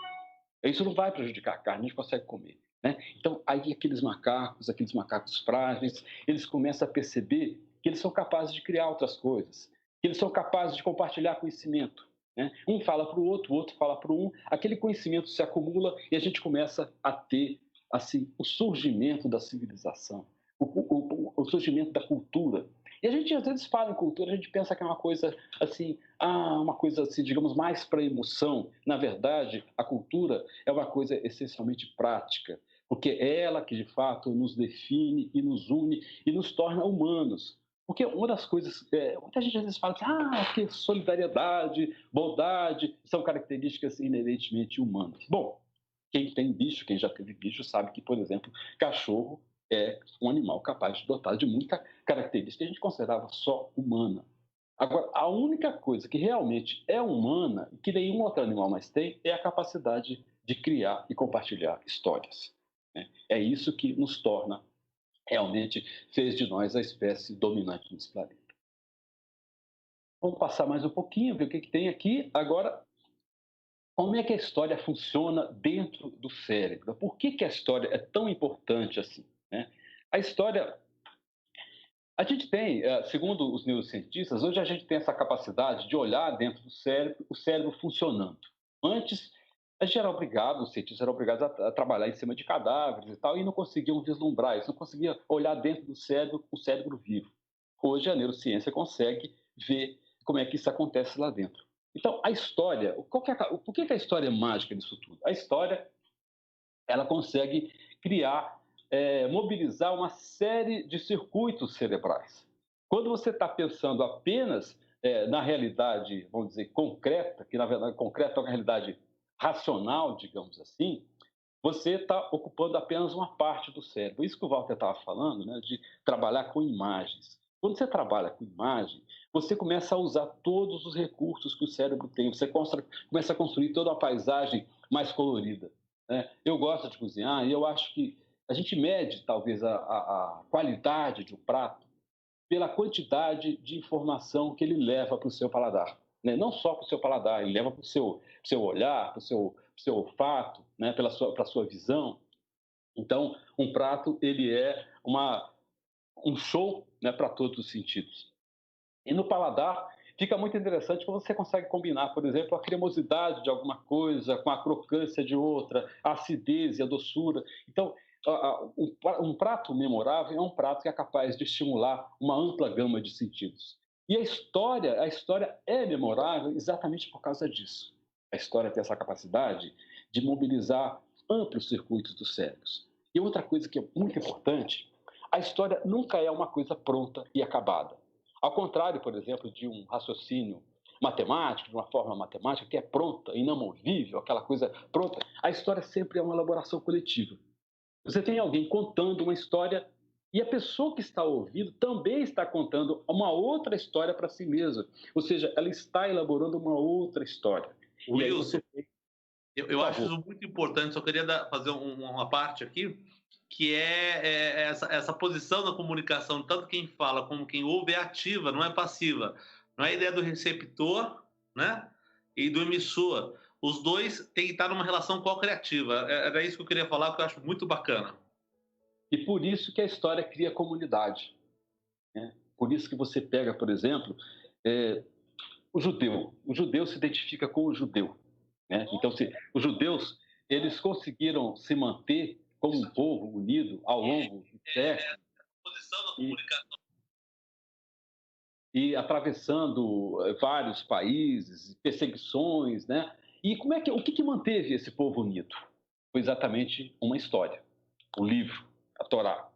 Isso não vai prejudicar a carne, a gente consegue comer, né? Então aí aqueles macacos frágeis, eles começam a perceber que eles são capazes de criar outras coisas, que eles são capazes de compartilhar conhecimento, né? Um fala para o outro fala para um, aquele conhecimento se acumula e a gente começa a ter assim o surgimento da civilização, o surgimento da cultura. E a gente às vezes fala em cultura, a gente pensa que é uma coisa assim, uma coisa assim, digamos, mais para emoção. Na verdade, a cultura é uma coisa essencialmente prática, porque é ela que de fato nos define e nos une e nos torna humanos. Porque uma das coisas, muita gente às vezes fala assim, que solidariedade, bondade são características inerentemente humanas. Bom, quem tem bicho, quem já teve bicho, sabe que, por exemplo, cachorro é um animal capaz de dotar de muita característica que a gente considerava só humana. Agora, a única coisa que realmente é humana e que nenhum outro animal mais tem é a capacidade de criar e compartilhar histórias, né? É isso que nos torna, realmente, fez de nós a espécie dominante nesse planeta. Vamos passar mais um pouquinho, ver o que, que tem aqui. Agora, como é que a história funciona dentro do cérebro? Por que, que a história é tão importante assim, né? A história a gente tem, segundo os neurocientistas, hoje a gente tem essa capacidade de olhar dentro do cérebro, o cérebro funcionando. Antes, a gente era obrigado, os cientistas eram obrigados a trabalhar em cima de cadáveres e tal, e não conseguiam vislumbrar isso, não conseguiam olhar dentro do cérebro, o cérebro vivo. Hoje a neurociência consegue ver como é que isso acontece lá dentro. Então, a história, por que a história é mágica nisso tudo? A história ela consegue criar, mobilizar uma série de circuitos cerebrais. Quando você está pensando apenas na realidade, vamos dizer, concreta, que na verdade concreta é uma realidade racional, digamos assim, você está ocupando apenas uma parte do cérebro. Isso que o Walter estava falando, né, de trabalhar com imagens. Quando você trabalha com imagem, você começa a usar todos os recursos que o cérebro tem. Você começa a construir toda uma paisagem mais colorida, né? Eu gosto de cozinhar e eu acho que a gente mede, talvez, a qualidade de um prato pela quantidade de informação que ele leva para o seu paladar, né? Não só para o seu paladar, ele leva para o seu olhar, para o seu olfato, né? Para a sua visão. Então, um prato ele é um show, né? Para todos os sentidos. E no paladar fica muito interessante quando você consegue combinar, por exemplo, a cremosidade de alguma coisa com a crocância de outra, a acidez e a doçura. Então, Um prato memorável é um prato que é capaz de estimular uma ampla gama de sentidos. E a história é memorável exatamente por causa disso. A história tem essa capacidade de mobilizar amplos circuitos dos cérebros. E outra coisa que é muito importante, a história nunca é uma coisa pronta e acabada. Ao contrário, por exemplo, de um raciocínio matemático, de uma fórmula matemática que é pronta, inamovível, aquela coisa pronta, a história sempre é uma elaboração coletiva. Você tem alguém contando uma história e a pessoa que está ouvindo também está contando uma outra história para si mesma. Ou seja, ela está elaborando uma outra história. E aí Wilson, você tem, eu por acho favor. isso muito importante, só queria fazer uma parte aqui, que é essa posição na comunicação, tanto quem fala como quem ouve é ativa, não é passiva. Não é a ideia do receptor, né, e do emissor. Os dois têm que estar numa relação co-criativa. Era isso que eu queria falar, que eu acho muito bacana. E por isso que a história cria comunidade. Né? Por isso que você pega, por exemplo, é, o judeu. O judeu se identifica com o judeu. Né? Então, os judeus eles conseguiram se manter como um povo unido ao longo do século Posição na e, comunicação. e atravessando vários países, perseguições, né? E o que manteve esse povo unido? Foi exatamente uma história, o livro, a Torá.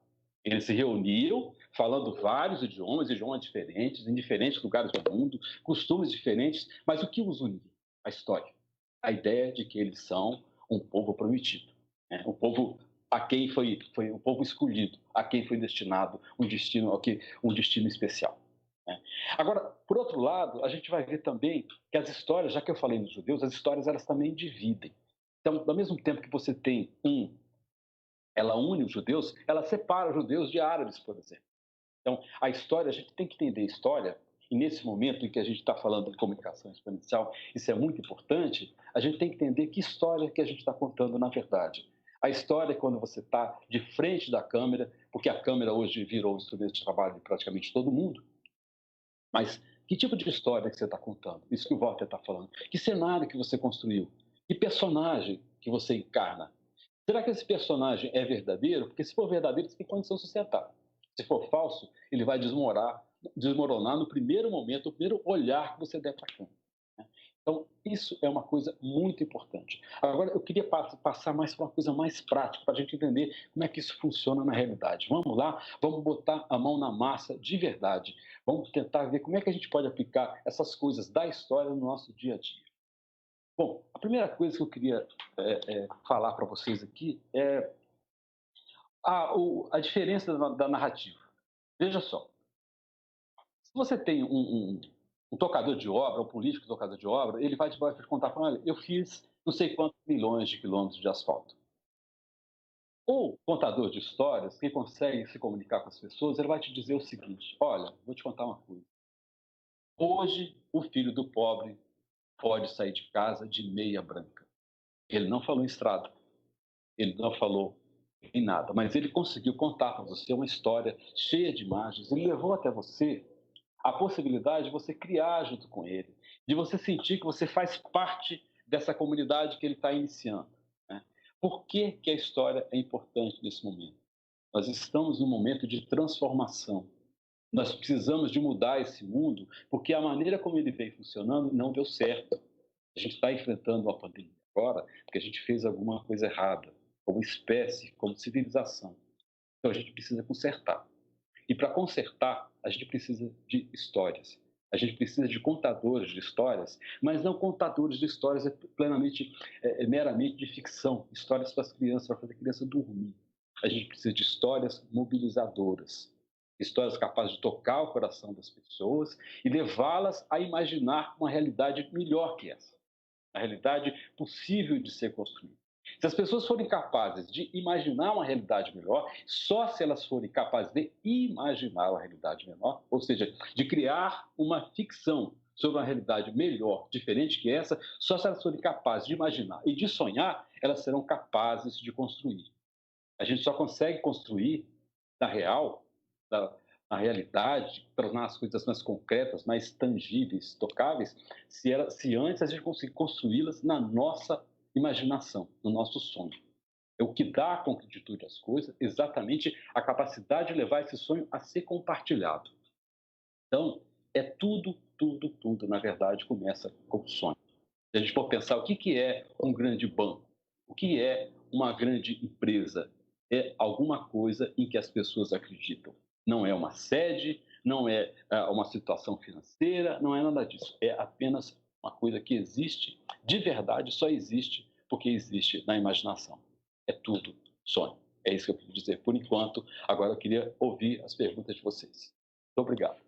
Eles se reuniam falando vários idiomas diferentes, em diferentes lugares do mundo, costumes diferentes, mas o que os unia? A história. A ideia de que eles são um povo prometido, né? Um povo a quem foi um povo escolhido, a quem foi destinado um destino especial. Né? Agora, por outro lado, a gente vai ver também que as histórias, já que eu falei dos judeus, as histórias elas também dividem. Então, ao mesmo tempo que você tem ela une os judeus, ela separa os judeus de árabes, por exemplo. Então, a história, a gente tem que entender a história, e nesse momento em que a gente está falando de comunicação exponencial, isso é muito importante, a gente tem que entender que história que a gente está contando na verdade. A história é quando você está de frente da câmera, porque a câmera hoje virou o instrumento de trabalho de praticamente todo mundo, mas que tipo de história que você está contando? Isso que o Walter está falando. Que cenário que você construiu? Que personagem que você encarna? Será que esse personagem é verdadeiro? Porque se for verdadeiro, você tem condição de sustentar. Se for falso, ele vai desmoronar no primeiro momento, no primeiro olhar que você der para a câmera. Né? Então, isso é uma coisa muito importante. Agora, eu queria passar mais para uma coisa mais prática, para a gente entender como é que isso funciona na realidade. Vamos lá, vamos botar a mão na massa de verdade. Vamos tentar ver como é que a gente pode aplicar essas coisas da história no nosso dia a dia. Bom, a primeira coisa que eu queria falar para vocês aqui é a diferença da narrativa. Veja só, se você tem um tocador de obra, um político tocador de obra, ele vai te contar, olha, eu fiz não sei quantos milhões de quilômetros de asfalto. O contador de histórias, quem consegue se comunicar com as pessoas, ele vai te dizer o seguinte, olha, vou te contar uma coisa. Hoje, o filho do pobre pode sair de casa de meia branca. Ele não falou em estrada, ele não falou em nada, mas ele conseguiu contar para você uma história cheia de imagens. Ele levou até você a possibilidade de você criar junto com ele, de você sentir que você faz parte dessa comunidade que ele está iniciando. Né? Por que, que a história é importante nesse momento? Nós estamos num momento de transformação. Nós precisamos de mudar esse mundo, porque a maneira como ele vem funcionando não deu certo. A gente está enfrentando uma pandemia agora porque a gente fez alguma coisa errada, como espécie, como civilização. Então a gente precisa consertar. E para consertar, a gente precisa de histórias. A gente precisa de contadores de histórias, mas não contadores de histórias meramente de ficção, histórias para as crianças, para fazer a criança dormir. A gente precisa de histórias mobilizadoras, histórias capazes de tocar o coração das pessoas e levá-las a imaginar uma realidade melhor que essa, a realidade possível de ser construída. Se as pessoas forem capazes de imaginar uma realidade melhor, só se elas forem capazes de imaginar uma realidade menor, ou seja, de criar uma ficção sobre uma realidade melhor, diferente que essa, só se elas forem capazes de imaginar e de sonhar, elas serão capazes de construir. A gente só consegue construir na real, na, na realidade, tornar as coisas mais concretas, mais tangíveis, tocáveis, se antes a gente conseguir construí-las na nossa imaginação, no nosso sonho. É o que dá concretitude às coisas, exatamente a capacidade de levar esse sonho a ser compartilhado. Então, é tudo, na verdade, começa com o sonho. Se a gente for pensar o que é um grande banco, o que é uma grande empresa, é alguma coisa em que as pessoas acreditam. Não é uma sede, não é uma situação financeira, não é nada disso. É apenas uma coisa que existe, de verdade, só existe porque existe na imaginação. É tudo sonho. É isso que eu queria dizer por enquanto. Agora eu queria ouvir as perguntas de vocês. Muito obrigado.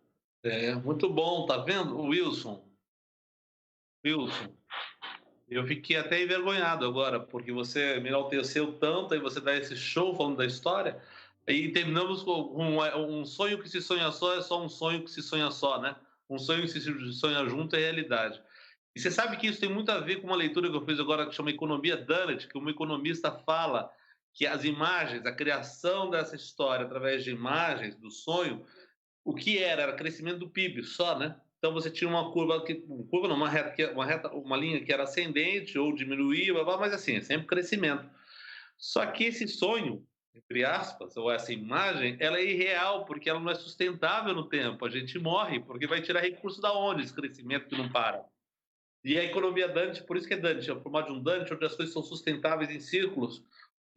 Muito bom, tá vendo, Wilson? Wilson, eu fiquei até envergonhado agora, porque você me enalteceu tanto, aí você dá esse show falando da história, e terminamos com um sonho que se sonha só é só um sonho que se sonha só, né? Um sonho que se sonha junto é realidade. E você sabe que isso tem muito a ver com uma leitura que eu fiz agora que chama Economia Dunnett, que um economista fala que as imagens, a criação dessa história através de imagens do sonho, o que era crescimento do PIB só, né? Então você tinha uma curva curva não, uma linha que era ascendente ou diminuía, mas assim, é sempre crescimento. Só que esse sonho, entre aspas, ou essa imagem, ela é irreal porque ela não é sustentável no tempo. A gente morre porque vai tirar recurso da onde esse crescimento que não para. E a economia Dante, por isso que é Dante, é o formato de um Dante, onde as coisas são sustentáveis em círculos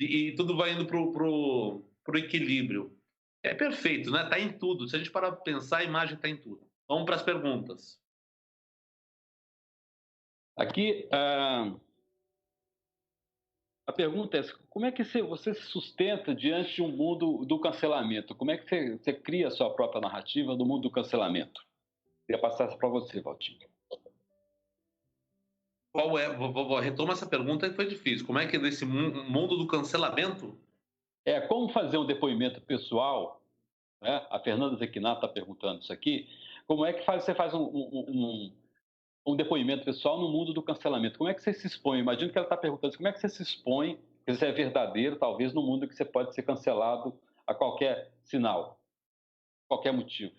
e tudo vai indo pro equilíbrio. É perfeito, né? Tá em tudo. Se a gente parar para pensar, a imagem está em tudo. Vamos para as perguntas. Aqui, a pergunta é: como é que você se sustenta diante de um mundo do cancelamento? Como é que você cria a sua própria narrativa do mundo do cancelamento? Queria passar essa para você, Valtinho. Qual é? Retoma essa pergunta que foi difícil. Como é que nesse mundo do cancelamento? Como fazer um depoimento pessoal, né? A Fernanda Zequinato está perguntando isso aqui. Como é que você faz um depoimento pessoal no mundo do cancelamento? Como é que você se expõe? Imagino que ela está perguntando como é que você se expõe, que você é verdadeiro, talvez no mundo que você pode ser cancelado a qualquer sinal, qualquer motivo.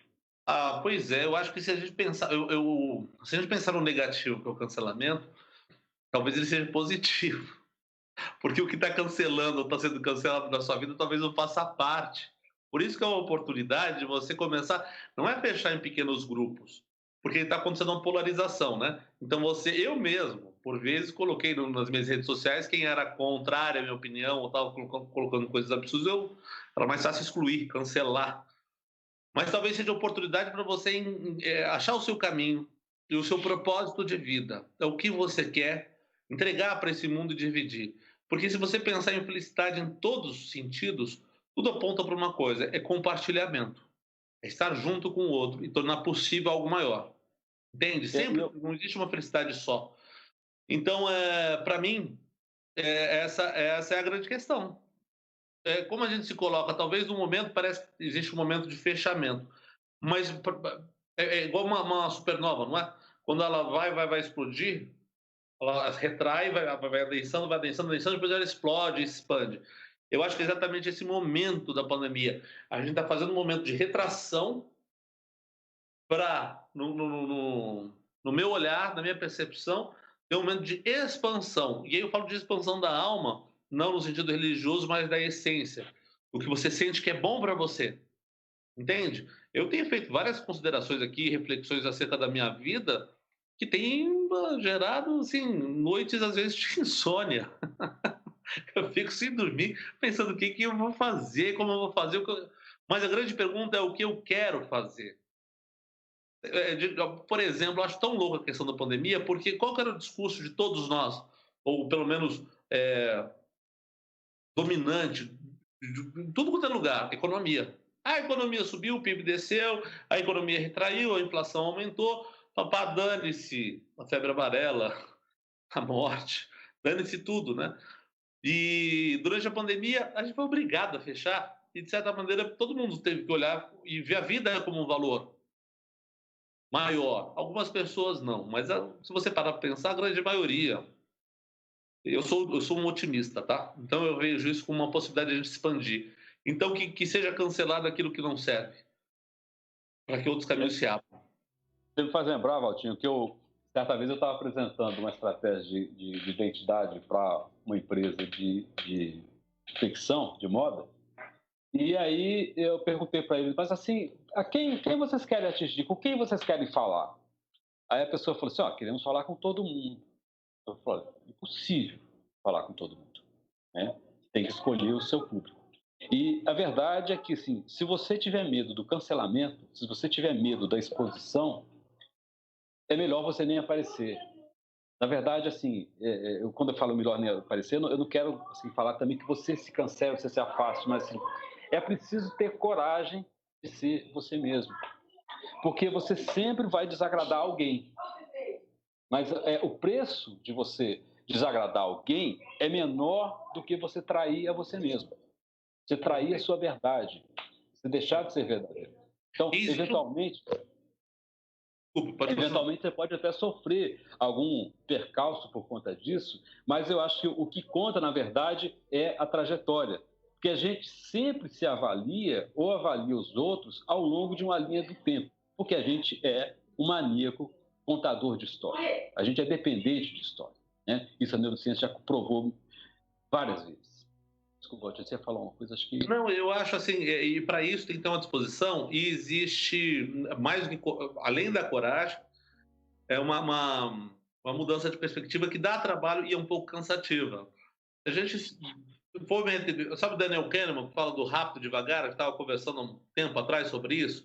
Pois é, eu acho que se a gente pensar, se a gente pensar no negativo que é o cancelamento, talvez ele seja positivo, porque o que está cancelando ou está sendo cancelado na sua vida talvez não faça parte. Por isso que é uma oportunidade de você começar, não é fechar em pequenos grupos, porque está acontecendo uma polarização, né? Então eu mesmo, por vezes, coloquei nas minhas redes sociais quem era contrário à minha opinião ou estava colocando coisas absurdas, era mais fácil excluir, cancelar. Mas talvez seja oportunidade para você achar o seu caminho e o seu propósito de vida. É o que você quer entregar para esse mundo e dividir. Porque se você pensar em felicidade em todos os sentidos, tudo aponta para uma coisa: é compartilhamento. É estar junto com o outro e tornar possível algo maior. Entende? Sempre não existe uma felicidade só. Então, para mim, essa é a grande questão. Como a gente se coloca, talvez no momento parece que existe um momento de fechamento, mas é igual uma supernova, não é? Quando ela vai explodir, ela retrai, vai adensando, depois ela explode, expande. Eu acho que é exatamente esse momento da pandemia. A gente está fazendo um momento de retração para, no meu olhar, na minha percepção, ter um momento de expansão. E aí eu falo de expansão da alma, não no sentido religioso, mas da essência. O que você sente que é bom para você. Entende? Eu tenho feito várias considerações aqui, reflexões acerca da minha vida, que tem gerado, assim, noites às vezes de insônia. Eu fico sem dormir, pensando o que eu vou fazer, como eu vou fazer. Mas a grande pergunta é o que eu quero fazer. Por exemplo, eu acho tão louca a questão da pandemia, porque qual que era o discurso de todos nós, ou pelo menos dominante, em tudo quanto é lugar, economia. A economia subiu, o PIB desceu, a economia retraiu, a inflação aumentou, papá, dane-se a febre amarela, a morte, dane-se tudo, né? E durante a pandemia, a gente foi obrigado a fechar, e de certa maneira todo mundo teve que olhar e ver a vida como um valor maior. Algumas pessoas não, mas se você parar para pensar, a grande maioria. Eu sou um otimista, tá? Então eu vejo isso como uma possibilidade de a gente expandir. Então que seja cancelado aquilo que não serve, para que outros caminhos se abram. Você me faz lembrar, Valtinho, que certa vez eu estava apresentando uma estratégia de identidade para uma empresa de ficção, de moda. E aí eu perguntei para ele, mas assim, quem vocês querem atingir? Com quem vocês querem falar? Aí a pessoa falou assim, ó, queremos falar com todo mundo. Eu falei, impossível falar com todo mundo, né? Tem que escolher o seu público. E a verdade é que, assim, se você tiver medo do cancelamento, se você tiver medo da exposição, é melhor você nem aparecer. Na verdade, assim, quando eu falo melhor nem aparecer, eu não quero assim, falar também que você se cancele, você se afaste, mas assim, é preciso ter coragem de ser você mesmo. Porque você sempre vai desagradar alguém. Mas o preço de você desagradar alguém é menor do que você trair a você mesmo. Você trair a sua verdade. Você deixar de ser verdadeiro. Então, Isso, eventualmente, desculpe, pode continuar. eventualmente você pode até sofrer algum percalço por conta disso, mas eu acho que o que conta, na verdade, é a trajetória. Porque a gente sempre se avalia ou avalia os outros ao longo de uma linha do tempo. Porque a gente é um maníaco contador de história. A gente é dependente de história. Né? Isso a neurociência já provou várias vezes. Desculpa, você ia falar uma coisa, acho que. Não, eu acho assim, e para isso tem que ter uma disposição, e existe, mais do que, além da coragem, é uma mudança de perspectiva que dá trabalho e é um pouco cansativa. A gente for, sabe o Daniel Kahneman, que fala do rápido e devagar, que estava conversando há um tempo atrás sobre isso,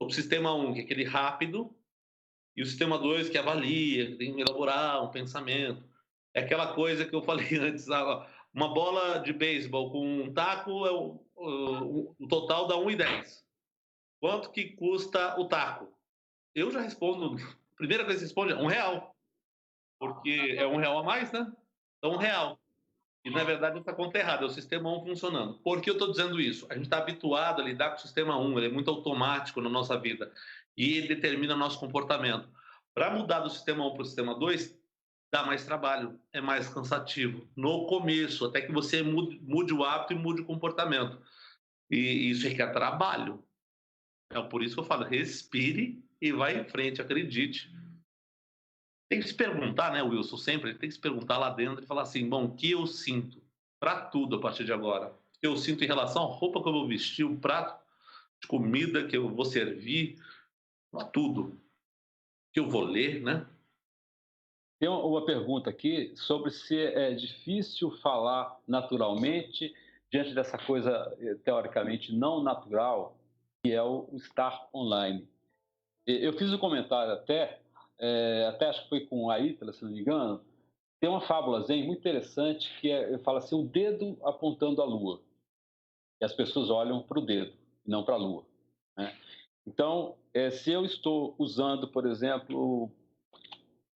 sobre o sistema um, que é aquele rápido, e o sistema 2 que avalia, que tem que elaborar um pensamento. É aquela coisa que eu falei antes, uma bola de beisebol com um taco, o total dá 1,10. Quanto que custa o taco? Eu já respondo, a primeira coisa que você responde é R$ 1, porque é R$ 1 a mais, né? Então, R$ 1. E, na verdade, essa conta é errada, é o sistema 1 funcionando. Por que eu estou dizendo isso? A gente está habituado a lidar com o sistema 1, ele é muito automático na nossa vida e ele determina nosso comportamento. Para mudar do sistema 1 para o sistema 2, dá mais trabalho, é mais cansativo. No começo, até que você mude o hábito e mude o comportamento. E isso requer trabalho. É por isso que eu falo, respire e vá em frente, acredite. Tem que se perguntar, né, Wilson, sempre, tem que se perguntar lá dentro e falar assim, bom, o que eu sinto para tudo a partir de agora? O que eu sinto em relação à roupa que eu vou vestir, o prato de comida que eu vou servir, para tudo. O que eu vou ler, né? Tem uma pergunta aqui sobre se é difícil falar naturalmente diante dessa coisa teoricamente não natural, que é o estar online. Eu fiz um comentário até acho que foi com a Ítala, se não me engano, tem uma fábula zen muito interessante que fala assim, o dedo apontando à lua. E as pessoas olham para o dedo, não para a lua. Né? Então, se eu estou usando, por exemplo,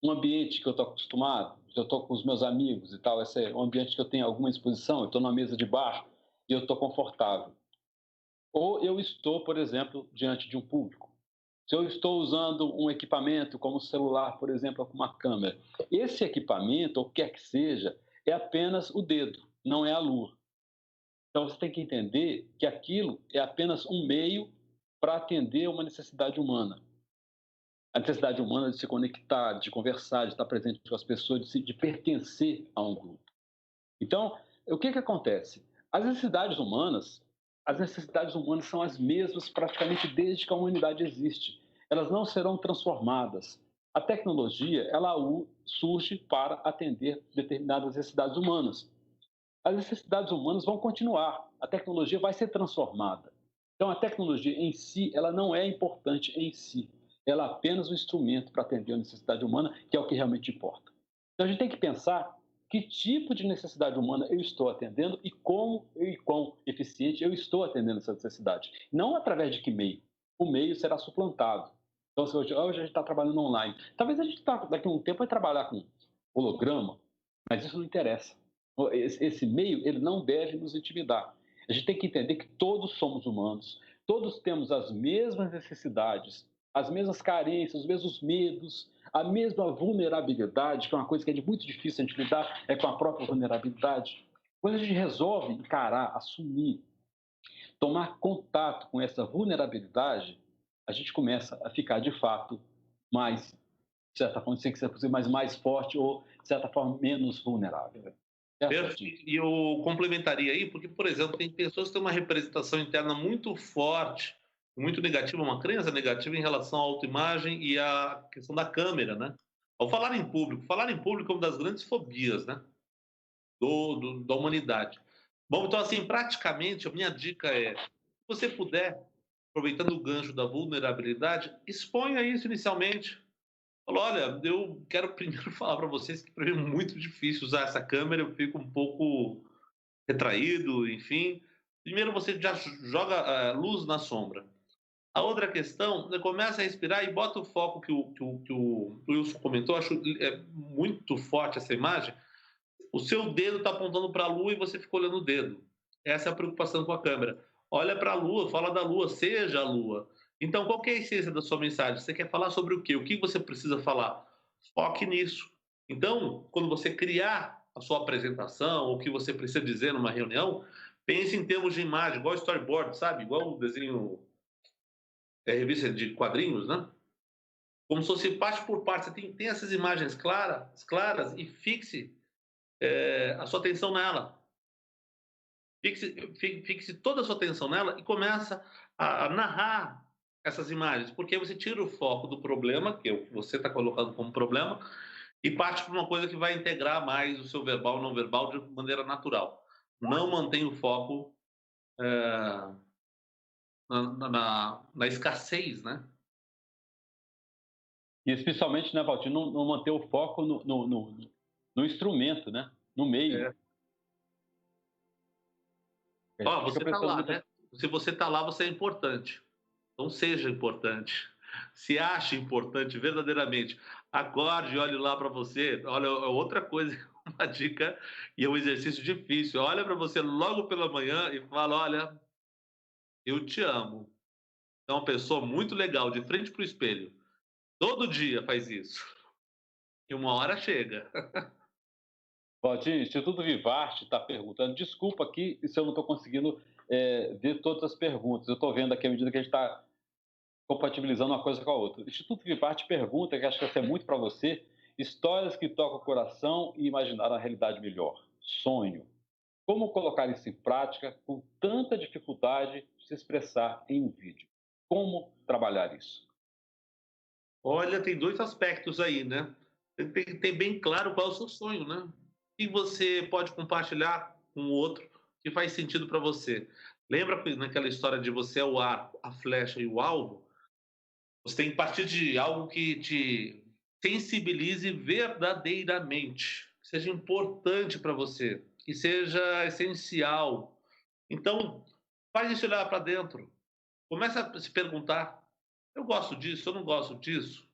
um ambiente que eu estou acostumado, eu estou com os meus amigos e tal, esse é um ambiente que eu tenho alguma exposição, eu estou numa mesa de bar e eu estou confortável. Ou eu estou, por exemplo, diante de um público. Se eu estou usando um equipamento como o celular, por exemplo, com uma câmera, esse equipamento, ou o que quer que seja, é apenas o dedo, não é a lua. Então você tem que entender que aquilo é apenas um meio para atender uma necessidade humana. A necessidade humana de se conectar, de conversar, de estar presente com as pessoas, de pertencer a um grupo. Então, o que acontece? As necessidades humanas são as mesmas praticamente desde que a humanidade existe. Elas não serão transformadas. A tecnologia, ela surge para atender determinadas necessidades humanas. As necessidades humanas vão continuar. A tecnologia vai ser transformada. Então, a tecnologia em si, ela não é importante em si. Ela é apenas um instrumento para atender a necessidade humana, que é o que realmente importa. Então, a gente tem que pensar que tipo de necessidade humana eu estou atendendo e como e quão eficiente eu estou atendendo essa necessidade. Não através de que meio. O meio será suplantado. Então, se hoje a gente está trabalhando online, talvez a gente daqui a um tempo vai trabalhar com holograma, mas isso não interessa. Esse meio, ele não deve nos intimidar. A gente tem que entender que todos somos humanos, todos temos as mesmas necessidades, as mesmas carências, os mesmos medos, a mesma vulnerabilidade, que é uma coisa que é muito difícil a gente lidar, é com a própria vulnerabilidade. Quando a gente resolve encarar, assumir, tomar contato com essa vulnerabilidade, a gente começa a ficar, de fato, mais, de certa forma, sem que seja possível, mas mais forte ou, de certa forma, menos vulnerável. Certinho. Perfeito. E eu complementaria aí, porque, por exemplo, tem pessoas que têm uma representação interna muito forte, muito negativa, uma crença negativa em relação à autoimagem e à questão da câmera, né? Ao falar em público é uma das grandes fobias, né? Da humanidade. Bom, então, assim, praticamente, a minha dica é: se você puder, aproveitando o gancho da vulnerabilidade, exponha isso inicialmente. Fala, olha, eu quero primeiro falar para vocês que para mim é muito difícil usar essa câmera, eu fico um pouco retraído, enfim. Primeiro você já joga luz na sombra. A outra questão, você começa a respirar e bota o foco que o Wilson comentou, acho muito forte essa imagem. O seu dedo está apontando para a lua e você fica olhando o dedo. Essa é a preocupação com a câmera. Olha para a lua, fala da lua, seja a lua. Então, qual que é a essência da sua mensagem? Você quer falar sobre o quê? O que você precisa falar? Foque nisso. Então, quando você criar a sua apresentação, o que você precisa dizer numa reunião, pense em termos de imagem, igual storyboard, sabe? Igual o desenho, revista de quadrinhos, né? Como se fosse parte por parte. Você tem essas imagens claras e fixe a sua atenção nela. Fixe toda a sua atenção nela e começa a narrar essas imagens, porque aí você tira o foco do problema, que é o que você está colocando como problema, e parte para uma coisa que vai integrar mais o seu verbal e não verbal de maneira natural. Não mantenha o foco é, na escassez, né? E especialmente, né, Valtinho, não manter o foco no instrumento, né? No meio. É. Ó, Fica você está prestando lá, muita. né? Se você está lá, você é importante. Então seja importante. Se ache importante verdadeiramente. Acorde e olhe lá para você. Olha, é outra coisa, uma dica e é um exercício difícil. Olha para você logo pela manhã e fala: olha, eu te amo. É uma pessoa muito legal, de frente para o espelho. Todo dia faz isso. E uma hora chega. Valtinho, Instituto Vivarte está perguntando. Desculpa aqui se eu não estou conseguindo ver todas as perguntas. Eu estou vendo aqui à medida que a gente está compatibilizando uma coisa com a outra. O Instituto Vivarte pergunta, que acho que essa é muito para você, histórias que tocam o coração e imaginar a realidade melhor. Sonho. Como colocar isso em prática com tanta dificuldade de se expressar em um vídeo? Como trabalhar isso? Olha, tem dois aspectos aí, né? Tem bem claro qual é o seu sonho, né? E você pode compartilhar com o outro que faz sentido para você. Lembra naquela história de você é o arco, a flecha e o alvo? Você tem que partir de algo que te sensibilize verdadeiramente, que seja importante para você, que seja essencial. Então, faz isso olhar para dentro. Começa a se perguntar: eu gosto disso, eu não gosto disso?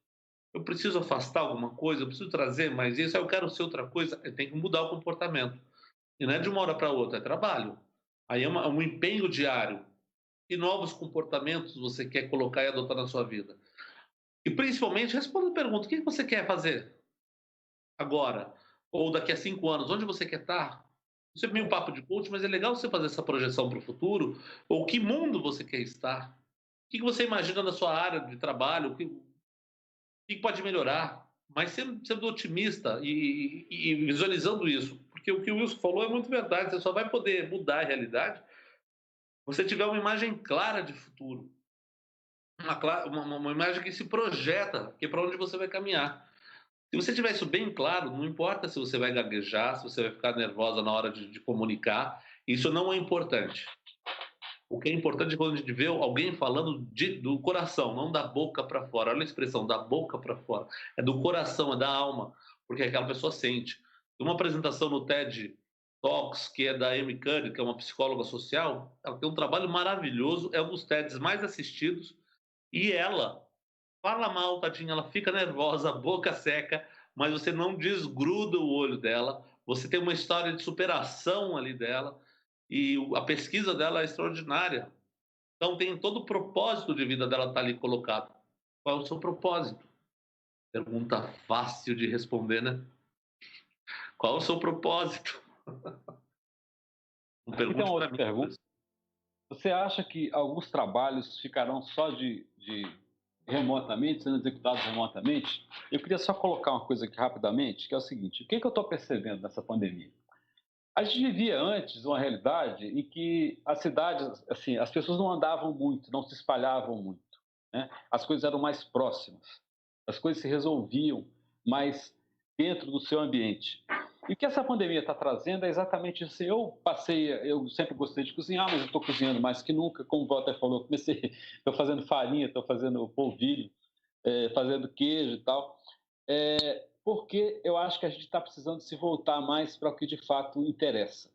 Eu preciso afastar alguma coisa, eu preciso trazer mais isso, eu quero ser outra coisa, eu tenho que mudar o comportamento. E não é de uma hora para outra, é trabalho. Aí é um empenho diário. Que novos comportamentos você quer colocar e adotar na sua vida? E principalmente, responda a pergunta: o que você quer fazer agora? Ou daqui a 5 anos? Onde você quer estar? Isso é meio um papo de coach, mas é legal você fazer essa projeção para o futuro. Ou que mundo você quer estar? O que você imagina da sua área de trabalho? O que pode melhorar, mas sendo otimista e visualizando isso, porque o que o Wilson falou é muito verdade. Você só vai poder mudar a realidade se você tiver uma imagem clara de futuro, uma imagem que se projeta, que é para onde você vai caminhar. Se você tiver isso bem claro, não importa se você vai gaguejar, se você vai ficar nervosa na hora de comunicar, isso não é importante. O que é importante é quando a gente vê alguém falando do coração, não da boca para fora. Olha a expressão, da boca para fora. É do coração, é da alma, porque aquela pessoa sente. Uma apresentação no TED Talks, que é da Amy Cuddy, que é uma psicóloga social, ela tem um trabalho maravilhoso, é um dos TEDs mais assistidos, e ela fala mal, tadinha, ela fica nervosa, a boca seca, mas você não desgruda o olho dela, você tem uma história de superação ali dela, e a pesquisa dela é extraordinária. Então tem todo o propósito de vida dela estar ali colocado. Qual é o seu propósito? Pergunta fácil de responder, né? Qual é o seu propósito? Não Aqui tem pergunte uma para outra mim. pergunta. Você acha que alguns trabalhos ficarão só de remotamente, sendo executados remotamente? Eu queria só colocar uma coisa aqui rapidamente, que é o seguinte: o que eu estou percebendo nessa pandemia? A gente vivia antes uma realidade em que as cidades, assim, as pessoas não andavam muito, não se espalhavam muito, né? As coisas eram mais próximas, as coisas se resolviam mais dentro do seu ambiente. E o que essa pandemia está trazendo é exatamente isso. Eu sempre gostei de cozinhar, mas eu estou cozinhando mais que nunca, como o Walter falou, estou fazendo farinha, estou fazendo polvilho, fazendo queijo e tal. Porque eu acho que a gente está precisando se voltar mais para o que de fato interessa.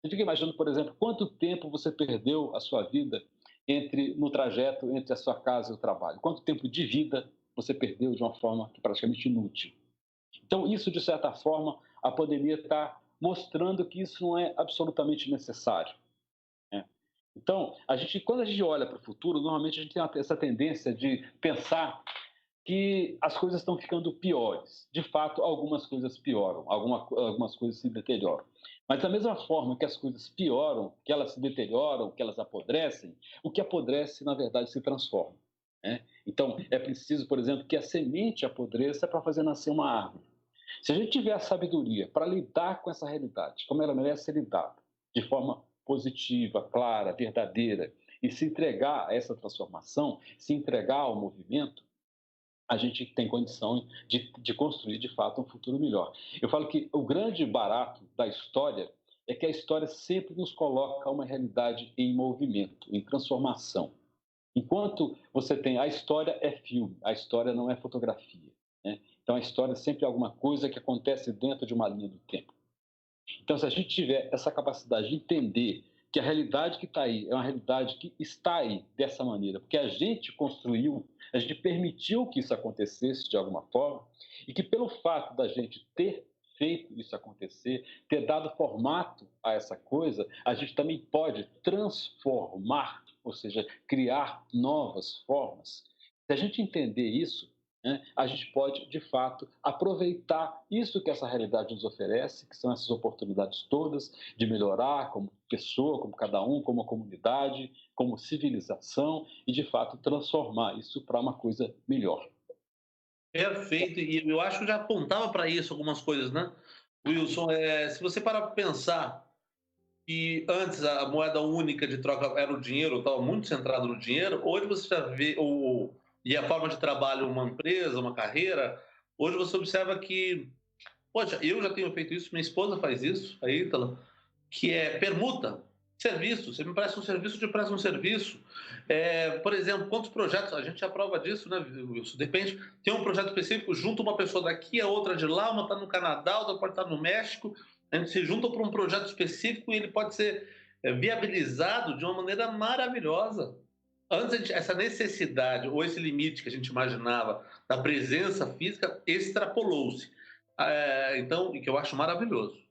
Você fica imaginando, por exemplo, quanto tempo você perdeu a sua vida no trajeto entre a sua casa e o trabalho? Quanto tempo de vida você perdeu de uma forma que praticamente inútil? Então, isso, de certa forma, a pandemia está mostrando que isso não é absolutamente necessário, né? Então, quando a gente olha para o futuro, normalmente a gente tem essa tendência de pensar que as coisas estão ficando piores. De fato, algumas coisas pioram, algumas coisas se deterioram. Mas da mesma forma que as coisas pioram, que elas se deterioram, que elas apodrecem, o que apodrece, na verdade, se transforma, né? Então, é preciso, por exemplo, que a semente apodreça para fazer nascer uma árvore. Se a gente tiver a sabedoria para lidar com essa realidade, como ela merece ser lidada, de forma positiva, clara, verdadeira, e se entregar a essa transformação, se entregar ao movimento, a gente tem condição de construir, de fato, um futuro melhor. Eu falo que o grande barato da história é que a história sempre nos coloca uma realidade em movimento, em transformação. Enquanto você tem a história é filme, a história não é fotografia, né? Então a história é sempre alguma coisa que acontece dentro de uma linha do tempo. Então, se a gente tiver essa capacidade de entender que a realidade que está aí é uma realidade que está aí dessa maneira, porque a gente construiu, a gente permitiu que isso acontecesse de alguma forma, e que pelo fato da gente ter feito isso acontecer, ter dado formato a essa coisa, a gente também pode transformar, ou seja, criar novas formas. Se a gente entender isso, né, a gente pode, de fato, aproveitar isso que essa realidade nos oferece, que são essas oportunidades todas de melhorar como pessoa, como cada um, como comunidade, como civilização, e, de fato, transformar isso para uma coisa melhor. Perfeito, e eu acho que já apontava para isso algumas coisas, né? Wilson, se você parar para pensar que antes a moeda única de troca era o dinheiro, estava muito centrado no dinheiro, hoje você já vê, e a forma de trabalho, uma empresa, uma carreira, hoje você observa que, poxa, eu já tenho feito isso, minha esposa faz isso, a Ítala, que é permuta, serviço, você me presta um serviço, eu te presto um serviço. Por exemplo, quantos projetos, a gente já prova disso, né, Wilson? Depende, tem um projeto específico, junta uma pessoa daqui, a outra de lá, uma está no Canadá, outra pode estar no México, a gente se junta para um projeto específico e ele pode ser viabilizado de uma maneira maravilhosa. Antes, essa necessidade ou esse limite que a gente imaginava da presença física extrapolou-se. Então, que eu acho maravilhoso,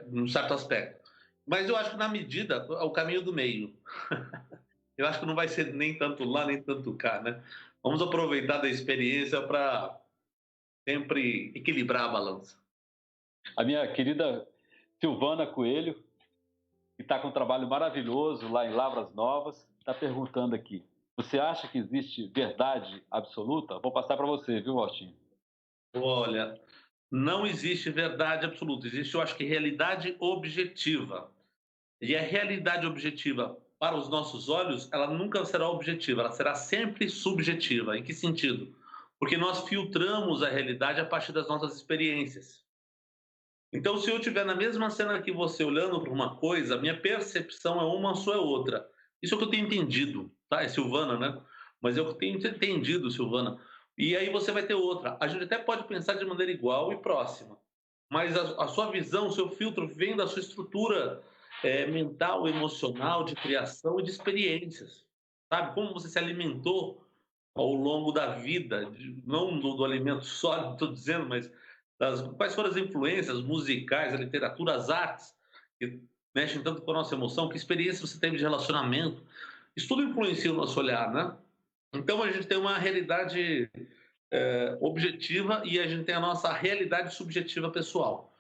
num certo aspecto. Mas eu acho que na medida, o caminho do meio. Eu acho que não vai ser nem tanto lá, nem tanto cá, né? Vamos aproveitar da experiência para sempre equilibrar a balança. A minha querida Silvana Coelho, que está com um trabalho maravilhoso lá em Lavras Novas, está perguntando aqui: você acha que existe verdade absoluta? Vou passar para você, viu, Altinho? Olha, não existe verdade absoluta, existe, eu acho que, realidade objetiva. E a realidade objetiva para os nossos olhos, ela nunca será objetiva, ela será sempre subjetiva. Em que sentido? Porque nós filtramos a realidade a partir das nossas experiências. Então, se eu estiver na mesma cena que você olhando para uma coisa, a minha percepção é uma, a sua é outra. Isso é o que eu tenho entendido, tá? É Silvana, né? Mas eu tenho entendido, Silvana. E aí você vai ter outra. A gente até pode pensar de maneira igual e próxima, mas a sua visão, o seu filtro vem da sua estrutura mental, emocional, de criação e de experiências. Sabe? Como você se alimentou ao longo da vida, não do alimento sólido, estou dizendo, mas quais foram as influências musicais, a literatura, as artes, que mexem tanto com a nossa emoção, que experiência você teve de relacionamento. Isso tudo influencia o nosso olhar, né? Então a gente tem uma realidade objetiva e a gente tem a nossa realidade subjetiva pessoal.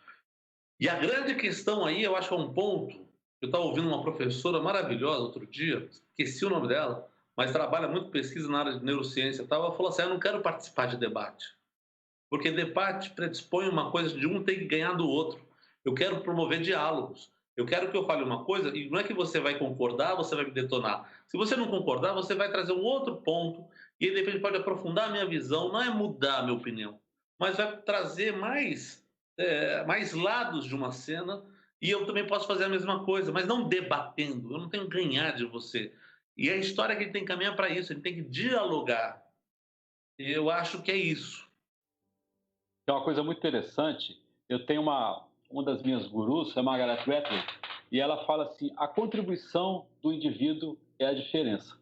E a grande questão aí, eu acho que é um ponto. Eu estava ouvindo uma professora maravilhosa outro dia, esqueci o nome dela, mas trabalha muito pesquisa na área de neurociência e tal. Ela falou assim: eu não quero participar de debate, porque debate predispõe uma coisa de um ter que ganhar do outro. Eu quero promover diálogos. Eu quero que eu fale uma coisa e não é que você vai concordar, você vai me detonar. Se você não concordar, você vai trazer um outro ponto e aí, de repente, pode aprofundar a minha visão, não é mudar a minha opinião, mas vai trazer mais lados de uma cena e eu também posso fazer a mesma coisa, mas não debatendo. Eu não tenho que ganhar de você. E a história que ele tem que caminhar para isso, ele tem que dialogar. E eu acho que é isso. É uma coisa muito interessante. Eu tenho uma das minhas gurus, é Margaret Atwood, e ela fala assim: a contribuição do indivíduo é a diferença.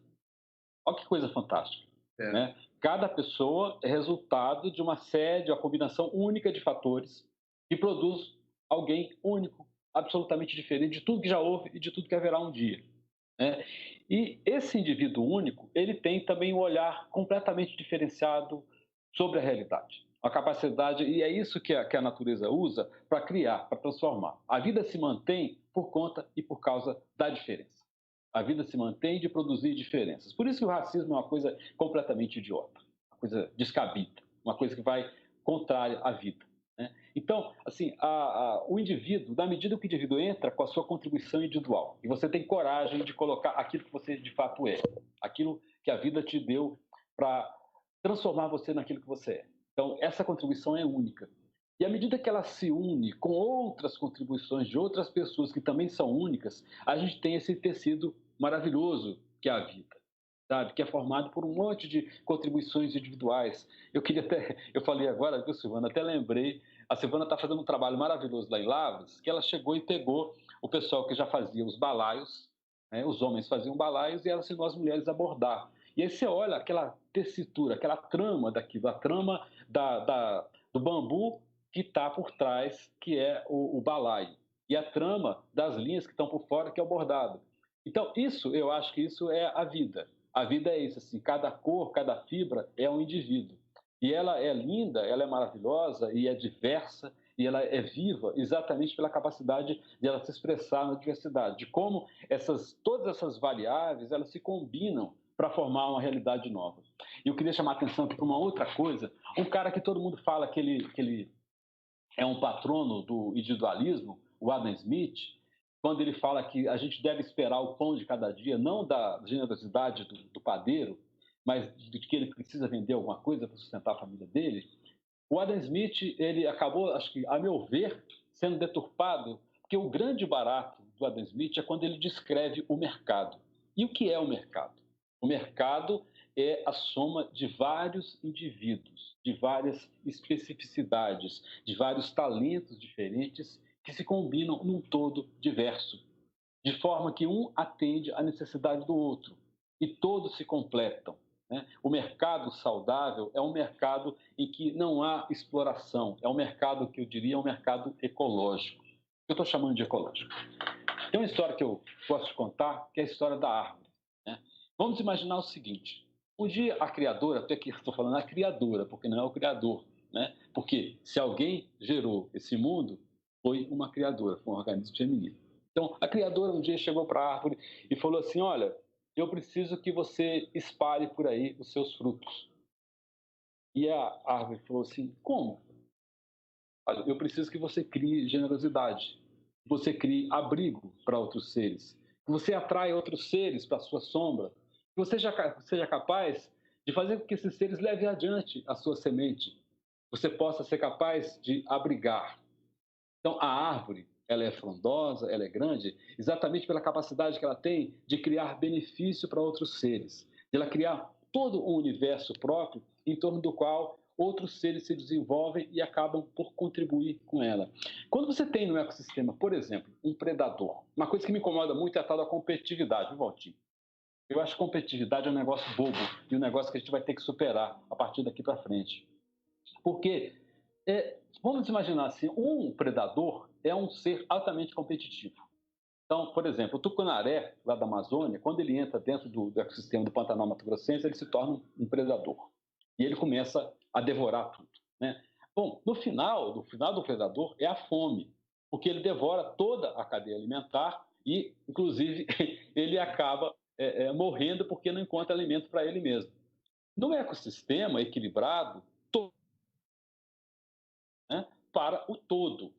Olha que coisa fantástica, É, né? Cada pessoa é resultado de uma série, de uma combinação única de fatores que produz alguém único, absolutamente diferente de tudo que já houve e de tudo que haverá um dia, né? E esse indivíduo único, ele tem também um olhar completamente diferenciado sobre a realidade. A capacidade, e é isso que a natureza usa para criar, para transformar. A vida se mantém por conta e por causa da diferença. A vida se mantém de produzir diferenças. Por isso que o racismo é uma coisa completamente idiota, uma coisa descabida, uma coisa que vai contrária à vida, né? Então, assim, o indivíduo, na medida que o indivíduo entra com a sua contribuição individual, e você tem coragem de colocar aquilo que você de fato é, aquilo que a vida te deu para transformar você naquilo que você é. Então, essa contribuição é única. E à medida que ela se une com outras contribuições de outras pessoas que também são únicas, a gente tem esse tecido maravilhoso que é a vida, sabe? Que é formado por um monte de contribuições individuais. Eu falei agora, viu, Silvana? Até lembrei, a Silvana está fazendo um trabalho maravilhoso lá em Lavras, que ela chegou e pegou o pessoal que já fazia os balaios, né? Os homens faziam balaios e ela ensinou as mulheres a bordar. E aí você olha aquela tessitura, aquela trama daquilo, a trama do bambu que está por trás, que é o balaio, e a trama das linhas que estão por fora, que é o bordado. Então, eu acho que isso é a vida. A vida é isso, assim, cada cor, cada fibra é um indivíduo. E ela é linda, ela é maravilhosa e é diversa e ela é viva exatamente pela capacidade de ela se expressar na diversidade, de como todas essas variáveis elas se combinam para formar uma realidade nova. E eu queria chamar a atenção aqui para uma outra coisa, um cara que todo mundo fala que ele é um patrono do individualismo, o Adam Smith, quando ele fala que a gente deve esperar o pão de cada dia, não da generosidade do padeiro, mas de que ele precisa vender alguma coisa para sustentar a família dele. O Adam Smith, ele acabou, acho que, a meu ver, sendo deturpado, porque o grande barato do Adam Smith é quando ele descreve o mercado. E o que é o mercado? O mercado é a soma de vários indivíduos, de várias especificidades, de vários talentos diferentes que se combinam num todo diverso, de forma que um atende à necessidade do outro e todos se completam, né? O mercado saudável é um mercado em que não há exploração, é um mercado que eu diria é um mercado ecológico. Eu estou chamando de ecológico. Tem uma história que eu gosto de contar, que é a história da árvore, né? Vamos imaginar o seguinte: um dia a criadora, até que estou falando a criadora, porque não é o criador, né? Porque se alguém gerou esse mundo, foi uma criadora, foi um organismo feminino. Então, a criadora um dia chegou para a árvore e falou assim: olha, eu preciso que você espalhe por aí os seus frutos. E a árvore falou assim: como? Olha, eu preciso que você crie generosidade, que você crie abrigo para outros seres, que você atraia outros seres para a sua sombra, que você seja capaz de fazer com que esses seres levem adiante a sua semente, você possa ser capaz de abrigar. Então, a árvore, ela é frondosa, ela é grande, exatamente pela capacidade que ela tem de criar benefício para outros seres, de ela criar todo um universo próprio em torno do qual outros seres se desenvolvem e acabam por contribuir com ela. Quando você tem no ecossistema, por exemplo, um predador, uma coisa que me incomoda muito é a tal da competitividade, viu, Valtinho? Eu acho que competitividade é um negócio bobo e um negócio que a gente vai ter que superar a partir daqui para frente. Porque, vamos imaginar assim, um predador é um ser altamente competitivo. Então, por exemplo, o tucunaré, lá da Amazônia, quando ele entra dentro do ecossistema do Pantanal Mato Grossense, ele se torna um predador. E ele começa a devorar tudo, né? Bom, no final do predador é a fome, porque ele devora toda a cadeia alimentar e, inclusive, ele acaba morrendo porque não encontra alimento para ele mesmo. No ecossistema equilibrado, né, para o todo.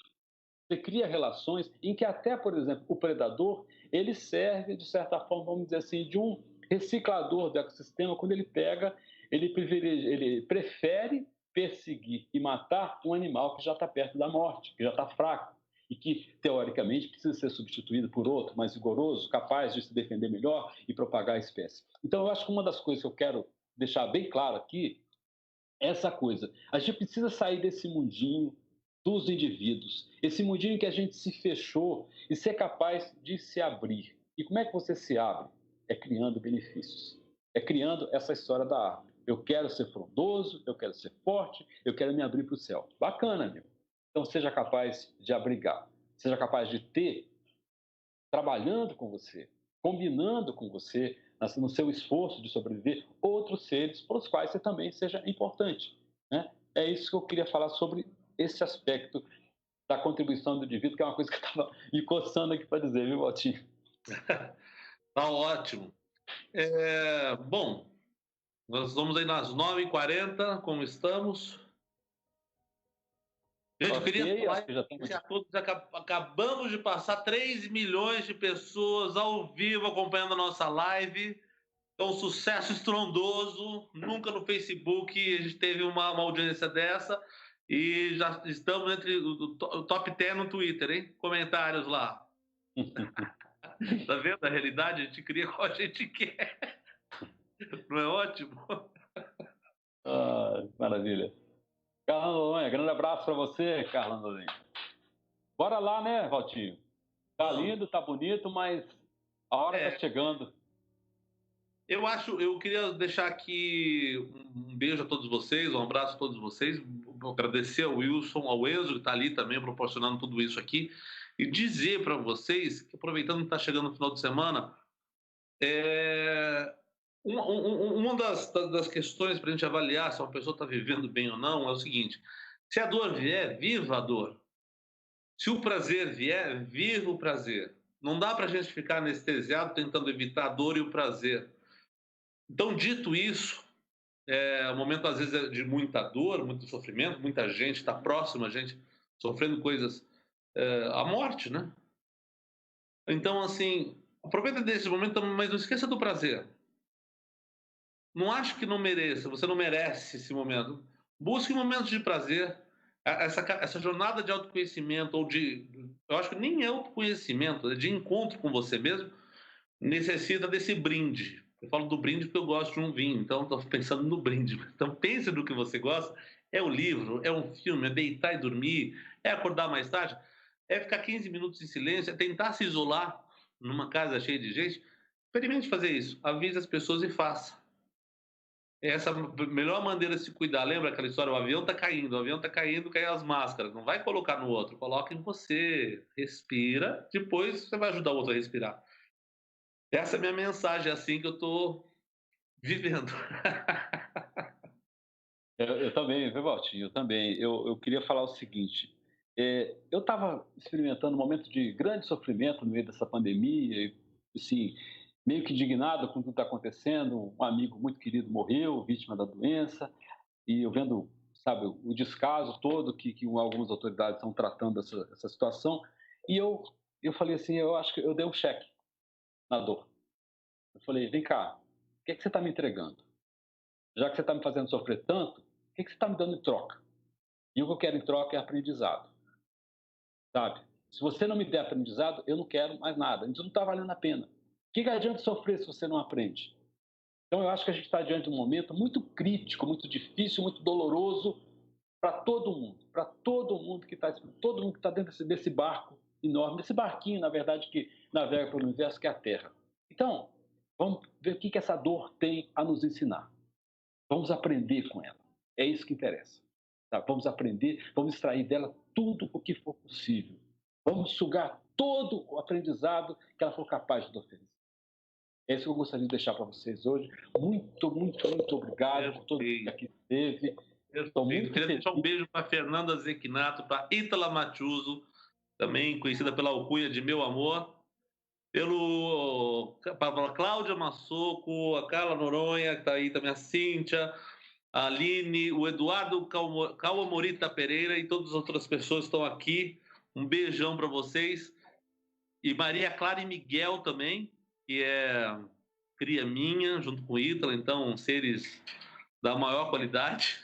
Você cria relações em que até, por exemplo, o predador, ele serve, de certa forma, vamos dizer assim, de um reciclador do ecossistema, quando ele pega, ele prefere perseguir e matar um animal que já está perto da morte, que já está fraco, e que, teoricamente, precisa ser substituído por outro mais vigoroso, capaz de se defender melhor e propagar a espécie. Então, eu acho que uma das coisas que eu quero deixar bem claro aqui é essa coisa. A gente precisa sair desse mundinho dos indivíduos, esse mundinho em que a gente se fechou e ser capaz de se abrir. E como é que você se abre? É criando benefícios. É criando essa história da árvore. Eu quero ser frondoso, eu quero ser forte, eu quero me abrir para o céu. Bacana, meu. Então seja capaz de abrigar. Seja capaz de ter, trabalhando com você, combinando com você, no seu esforço de sobreviver, outros seres para os quais você também seja importante. Né? É isso que eu queria falar sobre esse aspecto da contribuição do indivíduo, que é uma coisa que eu estava me coçando aqui para dizer, viu, Valtinho? Tá ótimo. Bom, nós vamos aí nas 9h40, como estamos. Gente, eu queria Ok, acho falar que já estamos... a todos, acabamos de passar 3 milhões de pessoas ao vivo acompanhando a nossa live. É um sucesso estrondoso. Nunca no Facebook a gente teve uma audiência dessa. E já estamos entre o top 10 no Twitter, hein? Comentários lá. Tá vendo a realidade? A gente cria como a gente quer. Não é ótimo? Ah, maravilha. Carla Noronha, grande abraço para você, Carla Noronha. Bora lá, né, Valtinho? Tá lindo, tá bonito, mas a hora tá chegando. Eu queria deixar aqui um beijo a todos vocês, um abraço a todos vocês, agradecer ao Wilson, ao Enzo, que está ali também proporcionando tudo isso aqui, e dizer para vocês que, aproveitando que está chegando o final de semana, uma das questões para a gente avaliar se uma pessoa está vivendo bem ou não é o seguinte: se a dor vier, viva a dor. Se o prazer vier, viva o prazer. Não dá para a gente ficar anestesiado tentando evitar a dor e o prazer. Então, dito isso, o momento às vezes é de muita dor, muito sofrimento, muita gente está próxima a gente sofrendo coisas, a morte, né? Então, assim, aproveita desse momento, mas não esqueça do prazer. Não acho que não mereça, você não merece esse momento. Busque momentos de prazer. Essa jornada de autoconhecimento, eu acho que nem é autoconhecimento, é de encontro com você mesmo, necessita desse brinde. Eu falo do brinde porque eu gosto de um vinho, então estou pensando no brinde. Então pense no que você gosta. É o livro, é um filme, é deitar e dormir, é acordar mais tarde, é ficar 15 minutos em silêncio, é tentar se isolar numa casa cheia de gente. Experimente fazer isso. Avise as pessoas e faça. Essa é a melhor maneira de se cuidar. Lembra aquela história? O avião está caindo, cai as máscaras. Não vai colocar no outro, coloca em você. Respira, depois você vai ajudar o outro a respirar. Essa é a minha mensagem, assim que eu estou vivendo. Eu também, viu, Valtinho? Eu também. Eu queria falar o seguinte: eu estava experimentando um momento de grande sofrimento no meio dessa pandemia, e, assim, meio que indignado com tudo que está acontecendo. Um amigo muito querido morreu, vítima da doença, e eu vendo, sabe, o descaso todo que algumas autoridades estão tratando essa situação. E eu falei assim: eu acho que eu dei um cheque na dor. Eu falei: vem cá, o que é que você está me entregando? Já que você está me fazendo sofrer tanto, o que você está me dando em troca? E o que eu quero em troca é aprendizado, sabe? Se você não me der aprendizado, eu não quero mais nada. Então não está valendo a pena. O que adianta sofrer se você não aprende? Então eu acho que a gente está diante de um momento muito crítico, muito difícil, muito doloroso para todo mundo que está dentro desse barco enorme, desse barquinho, na verdade, que navega pelo universo, que é a Terra. Então, vamos ver o que essa dor tem a nos ensinar. Vamos aprender com ela. É isso que interessa. Tá? Vamos aprender, vamos extrair dela tudo o que for possível. Vamos sugar todo o aprendizado que ela for capaz de oferecer. É isso que eu gostaria de deixar para vocês hoje. Muito, muito, muito obrigado por todo mundo que aqui esteve. Estou muito Queria deixar um beijo para Fernanda Zecchinato, para Ítala Matiuso, também conhecida pela alcunha de Meu Amor, para a Cláudia Massoco, a Carla Noronha, que está aí também, a Cíntia, a Aline, o Eduardo Kawamorita Pereira e todas as outras pessoas que estão aqui. Um beijão para vocês. E Maria Clara e Miguel também, que é cria minha, junto com o Ítalo, então seres da maior qualidade.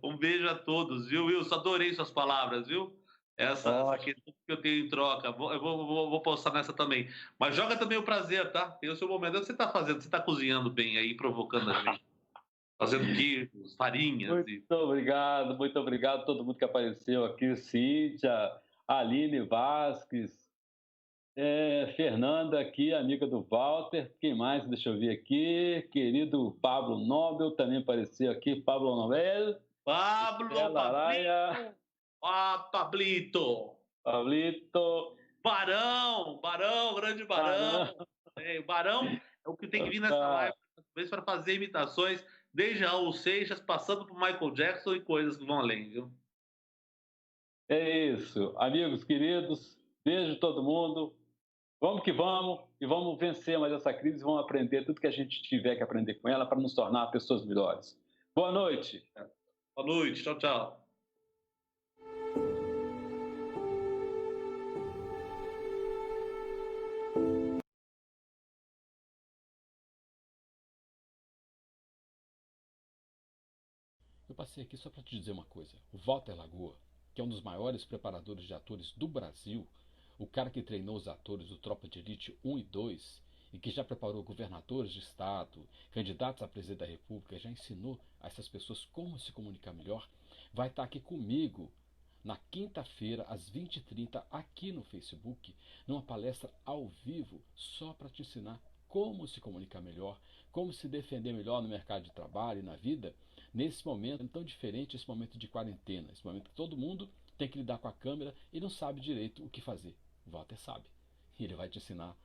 Um beijo a todos, viu, Wilson? Adorei suas palavras, viu? Essa questão que eu tenho em troca. Vou postar nessa também. Mas joga também o prazer, tá? Tem o seu momento. O que você está fazendo? Você está cozinhando bem aí, provocando a gente. Fazendo queijos, farinhas. Muito obrigado a todo mundo que apareceu aqui. Cíntia, Aline Vasques, Fernanda aqui, amiga do Walter. Quem mais? Deixa eu ver aqui. Querido Pablo Nobel também apareceu aqui. Pablo Nobel. Pablo, Pablito. Ah, Pablito. Pablito. Barão, grande Barão. O Barão é o que tem que vir nessa live para fazer imitações, desde Raul Seixas, passando por Michael Jackson e coisas que vão além, viu? É isso. Amigos queridos, beijo todo mundo. Vamos que vamos e vamos vencer mais essa crise e vamos aprender tudo que a gente tiver que aprender com ela para nos tornar pessoas melhores. Boa noite. Boa noite. Tchau, tchau. Eu passei aqui só para te dizer uma coisa. O Walter Lagoa, que é um dos maiores preparadores de atores do Brasil, o cara que treinou os atores do Tropa de Elite 1 e 2 e que já preparou governadores de estado, candidatos a presidente da República, já ensinou a essas pessoas como se comunicar melhor, vai estar aqui comigo na quinta-feira, às 20h30, aqui no Facebook, numa palestra ao vivo, só para te ensinar como se comunicar melhor, como se defender melhor no mercado de trabalho e na vida, nesse momento tão diferente, esse momento de quarentena, esse momento que todo mundo tem que lidar com a câmera e não sabe direito o que fazer. O Walter sabe. E ele vai te ensinar